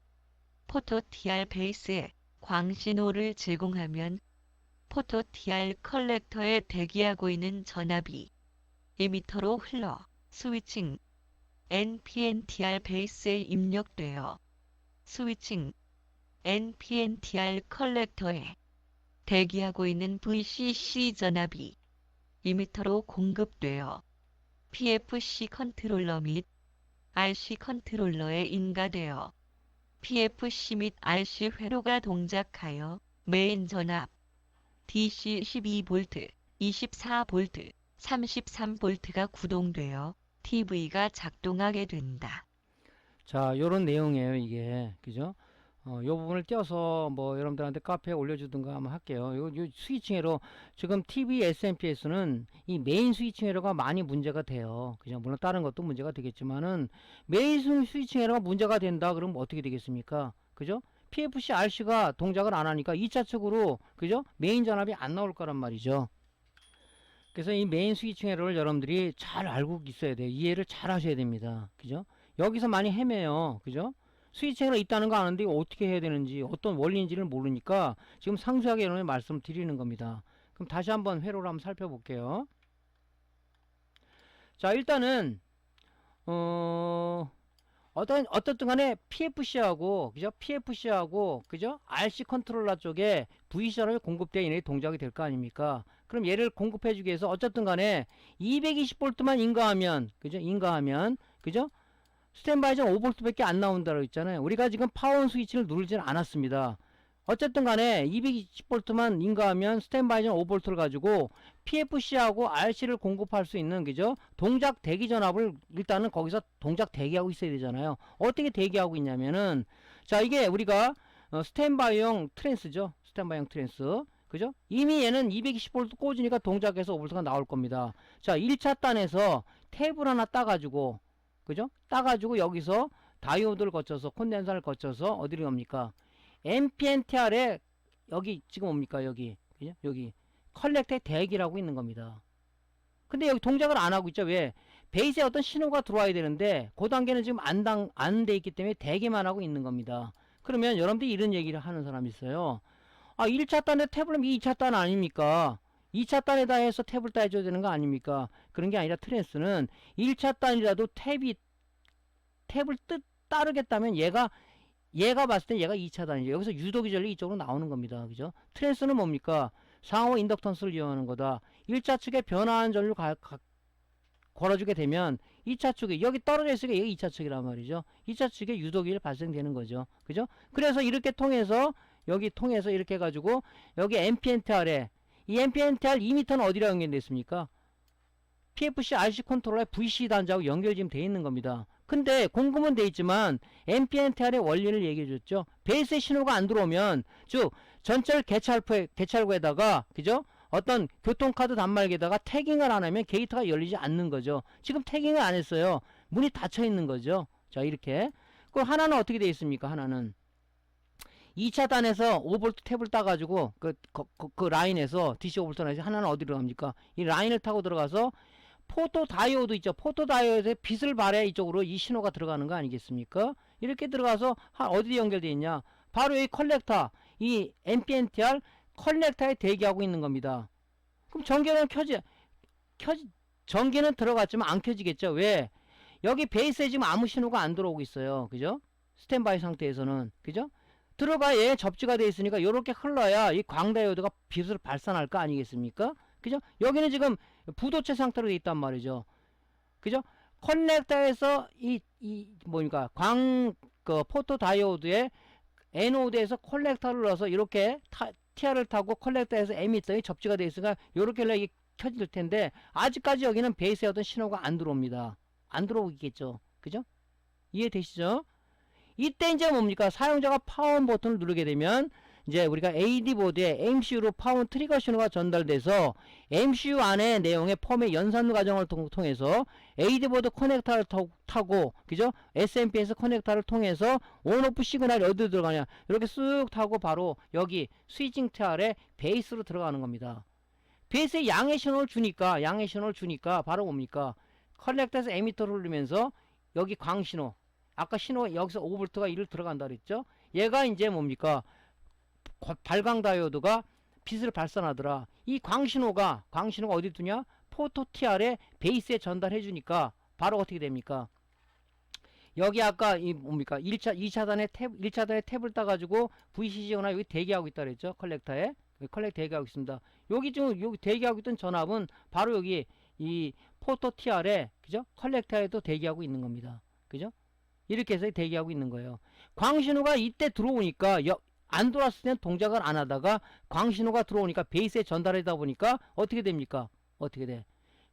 포토 TR 베이스에 광신호를 제공하면 포토 TR 컬렉터에 대기하고 있는 전압이 에미터로 흘러 스위칭 NPN-TR 베이스에 입력되어 스위칭 NPN-TR 컬렉터에 대기하고 있는 VCC 전압이 이미터로 공급되어 PFC 컨트롤러 및 RC 컨트롤러에 인가되어 PFC 및 RC 회로가 동작하여 메인 전압 DC 12V, 24V, 33V가 구동되어 TV가 작동하게 된다. 자, 요런 내용이에요, 이게. 그죠? 요 부분을 띄어서 뭐 여러분들한테 카페에 올려주든가 한번 할게요. 요 스위칭 에러, 지금 TV SMPS는 이 메인 스위칭 에러가 많이 문제가 돼요. 그죠? 물론 다른 것도 문제가 되겠지만은 메인 스위칭 에러가 문제가 된다 그러면 어떻게 되겠습니까? 그죠? PFC RC가 동작을 안 하니까 2차 측으로, 그죠? 메인 전압이 안 나올 거란 말이죠. 그래서 이 메인 스위칭 에러를 여러분들이 잘 알고 있어야 돼요. 이해를 잘 하셔야 됩니다. 그죠? 여기서 많이 헤매요. 그죠? 스위칭 에러 있다는 거 아는데 어떻게 해야 되는지, 어떤 원리인지를 모르니까 지금 상세하게 여러분이 말씀드리는 겁니다. 그럼 다시 한번 회로를 한번 살펴볼게요. 자, 일단은 어떻든 간에 PFC하고, 그죠? PFC하고, 그죠? RC 컨트롤러 쪽에 VCR이 공급되어 있는 동작이 될 거 아닙니까? 그럼 얘를 공급해 주기 위해서 어쨌든 간에 220V만 인가하면, 그죠? 인가하면, 그죠? 스탠바이전 5V 밖에 안 나온다고 했잖아요. 우리가 지금 파원 스위치를 누르진 않았습니다. 어쨌든 간에 220V만 인가하면 스탠바이전 5V를 가지고 PFC하고 RC를 공급할 수 있는, 그죠? 동작 대기 전압을 일단은 거기서 동작 대기하고 있어야 되잖아요. 어떻게 대기하고 있냐면은, 자, 이게 우리가 스탠바이용 트랜스죠. 스탠바이용 트랜스. 그죠? 이미 얘는 220V 꽂으니까 동작해서 5V가 나올 겁니다. 자, 1차 단에서 탭을 하나 따가지고, 그죠? 따가지고 여기서 다이오드를 거쳐서, 콘덴서를 거쳐서 어디로 갑니까? NPN-TR에 여기 지금 뭡니까? 여기, 그죠? 여기 컬렉터의 대기라고 있는 겁니다. 근데 여기 동작을 안 하고 있죠. 왜? 베이스에 어떤 신호가 들어와야 되는데 그 단계는 지금 안 돼 있기 때문에 대기만 하고 있는 겁니다. 그러면 여러분들이 이런 얘기를 하는 사람이 있어요. 아, 1차 단에 탭을 2차 단 아닙니까? 2차 단에다 해서 탭을 따줘야 되는 거 아닙니까? 그런 게 아니라 트랜스는 1차 단이라도 탭을 따르겠다면 얘가 봤을 때 얘가 2차 단이죠. 여기서 유도기 전리 이쪽으로 나오는 겁니다. 그죠? 트랜스는 뭡니까? 상호 인덕턴스를 이용하는 거다. 1차 측에 변화한 전류 걸어주게 되면 2차 측에 여기 떨어져 있으니까 얘가 2차 측이란 말이죠. 2차 측에 유도기를 발생되는 거죠. 그죠? 그래서 이렇게 통해서 여기 통해서 이렇게 해가지고 여기 NPN-TR에 이 NPN-TR 2m는 어디랑 연결되어 있습니까? PFC RC 컨트롤러의 VC 단자하고 연결이 지금 되어 있는 겁니다. 근데 공급은 되어 있지만 NPN-TR의 원리를 얘기해 줬죠. 베이스에 신호가 안 들어오면, 즉 전철 개찰구에다가, 그죠? 어떤 교통카드 단말기에다가 태깅을 안 하면 게이트가 열리지 않는 거죠. 지금 태깅을 안 했어요. 문이 닫혀 있는 거죠. 자, 이렇게. 그 하나는 어떻게 되어 있습니까? 하나는 2차 단에서 5V 탭을 따가지고 그 라인에서 DC 5V 라인에서 하나는 어디로 갑니까? 이 라인을 타고 들어가서 포토 다이오드 있죠. 포토 다이오드에 빛을 발해 이쪽으로 이 신호가 들어가는 거 아니겠습니까? 이렇게 들어가서 어디 연결되어 있냐? 바로 이 컬렉터, 이 NPN-TR 컬렉터에 대기하고 있는 겁니다. 그럼 전기는 전기는 들어갔지만 안 켜지겠죠. 왜? 여기 베이스에 지금 아무 신호가 안 들어오고 있어요. 그죠? 스탠바이 상태에서는. 그죠? 들어가 얘 접지가 되어 있으니까 이렇게 흘러야 이 광다이오드가 빛을 발산할 거 아니겠습니까? 그죠? 여기는 지금 부도체 상태로 되어 있단 말이죠. 그죠? 커넥터에서 뭡니까? 포토 다이오드의 에노드에서 컬렉터를 넣어서 이렇게 TR을 타고 컬렉터에서 에미터에 접지가 되어 있으니까 이렇게 이게 켜질 텐데 아직까지 여기는 베이스에 어떤 신호가 안 들어옵니다. 안 들어오겠죠. 그죠? 이해되시죠? 이때 이제 뭡니까? 사용자가 파원 버튼을 누르게 되면 이제 우리가 AD 보드에 MCU로 파원 트리거 신호가 전달돼서 MCU 안에 내용의 펌의 연산 과정을 통해서 AD 보드 커넥터를 타고, 그죠? SMPS 커넥터를 통해서 온오프 시그널이 어디로 들어가냐? 이렇게 쑥 타고 바로 여기 스위칭 TR에 베이스로 들어가는 겁니다. 베이스에 양의 신호를 주니까 바로 뭡니까? 커넥터에서 에미터를 누르면서 여기 광신호, 아까 신호 여기서 5V가 1을 들어간다 그랬죠? 얘가 이제 뭡니까? 발광 다이오드가 빛을 발산하더라. 이 광신호가 어디 두냐? 포토 TR에 베이스에 전달해 주니까 바로 어떻게 됩니까? 여기 아까 이 뭡니까? 2차단에 탭을 따가지고 VCC거나 여기 대기하고 있다 그랬죠? 컬렉터에. 컬렉터 대기하고 있습니다. 여기 대기하고 있던 전압은 바로 여기 이 포토 TR에, 그죠? 컬렉터에도 대기하고 있는 겁니다. 그죠? 이렇게 해서 대기하고 있는 거예요. 광신호가 이때 들어오니까 안 돌았을 때는 동작을 안 하다가 광신호가 들어오니까 베이스에 전달하다 보니까 어떻게 됩니까? 어떻게 돼?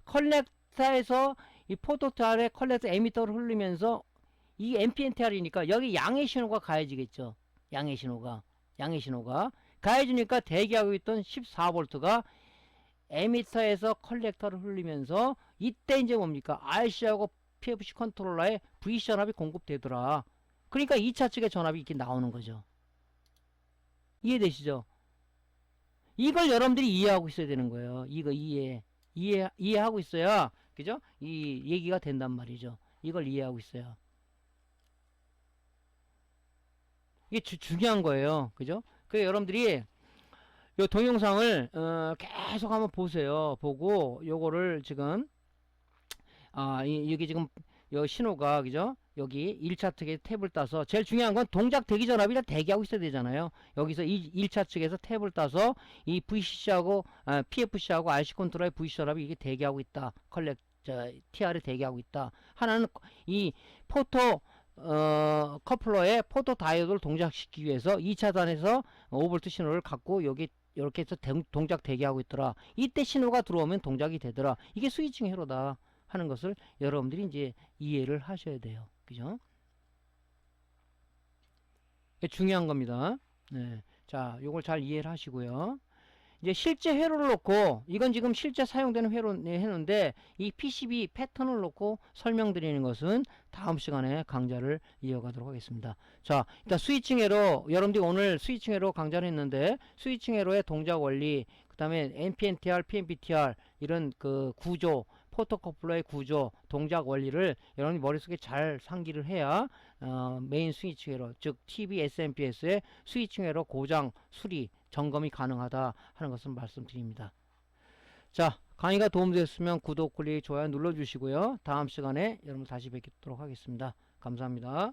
컬렉터에서 이 포토 TR에 컬렉터 에미터를 흐르면서 이 NPNTR이니까 여기 양의 신호가 가해지겠죠. 양의 신호가 가해지니까 대기하고 있던 14V가 에미터에서 컬렉터를 흘리면서 이때 이제 뭡니까? RC하고 PFC 컨트롤러에 VC 전압이 공급되더라. 그러니까 2차 측의 전압이 이렇게 나오는 거죠. 이해되시죠? 이걸 여러분들이 이해하고 있어야 되는 거예요. 이거 이해하고 있어야, 그죠? 이 얘기가 된단 말이죠. 이걸 이해하고 있어요. 이게 중요한 거예요. 그죠? 그래서 여러분들이 요 동영상을 계속 한번 보세요. 보고 요거를 지금 여기 지금 요 신호가, 그죠? 여기 1차 측에 탭을 따서 제일 중요한 건 동작 대기 전압이 다 대기하고 있어야 되잖아요. 여기서 1차 측에서 탭을 따서 이 VCC하고 PFC하고 RC 컨트롤의 VC 전압이 이게 대기하고 있다. TR에 대기하고 있다. 하나는 이 포토 커플러의 포토 다이오드를 동작시키기 위해서 2차단에서 5V 신호를 갖고 여기 이렇게 해서 동작 대기하고 있더라. 이때 신호가 들어오면 동작이 되더라. 이게 스위칭 회로다 하는 것을 여러분들이 이제 이해를 하셔야 돼요. 그죠? 이게 중요한 겁니다. 네. 자, 요걸 잘 이해를 하시고요. 이제 실제 회로를 놓고, 이건 지금 실제 사용되는 회로인데 이 PCB 패턴을 놓고 설명드리는 것은 다음 시간에 강좌를 이어가도록 하겠습니다. 자, 일단 스위칭 회로, 여러분들이 오늘 스위칭 회로 강좌를 했는데 스위칭 회로의 동작 원리, 그 다음에 NPNTR, PNPTR 이런 그 구조, 포토커플러의 구조, 동작 원리를 여러분이 머릿속에 잘 상기를 해야 메인 스위칭 회로, 즉 TV SMPS의 스위칭 회로 고장, 수리, 점검이 가능하다 하는 것을 말씀드립니다. 자, 강의가 도움되셨으면 구독, 클릭, 좋아요 눌러주시고요. 다음 시간에 여러분 다시 뵙도록 하겠습니다. 감사합니다.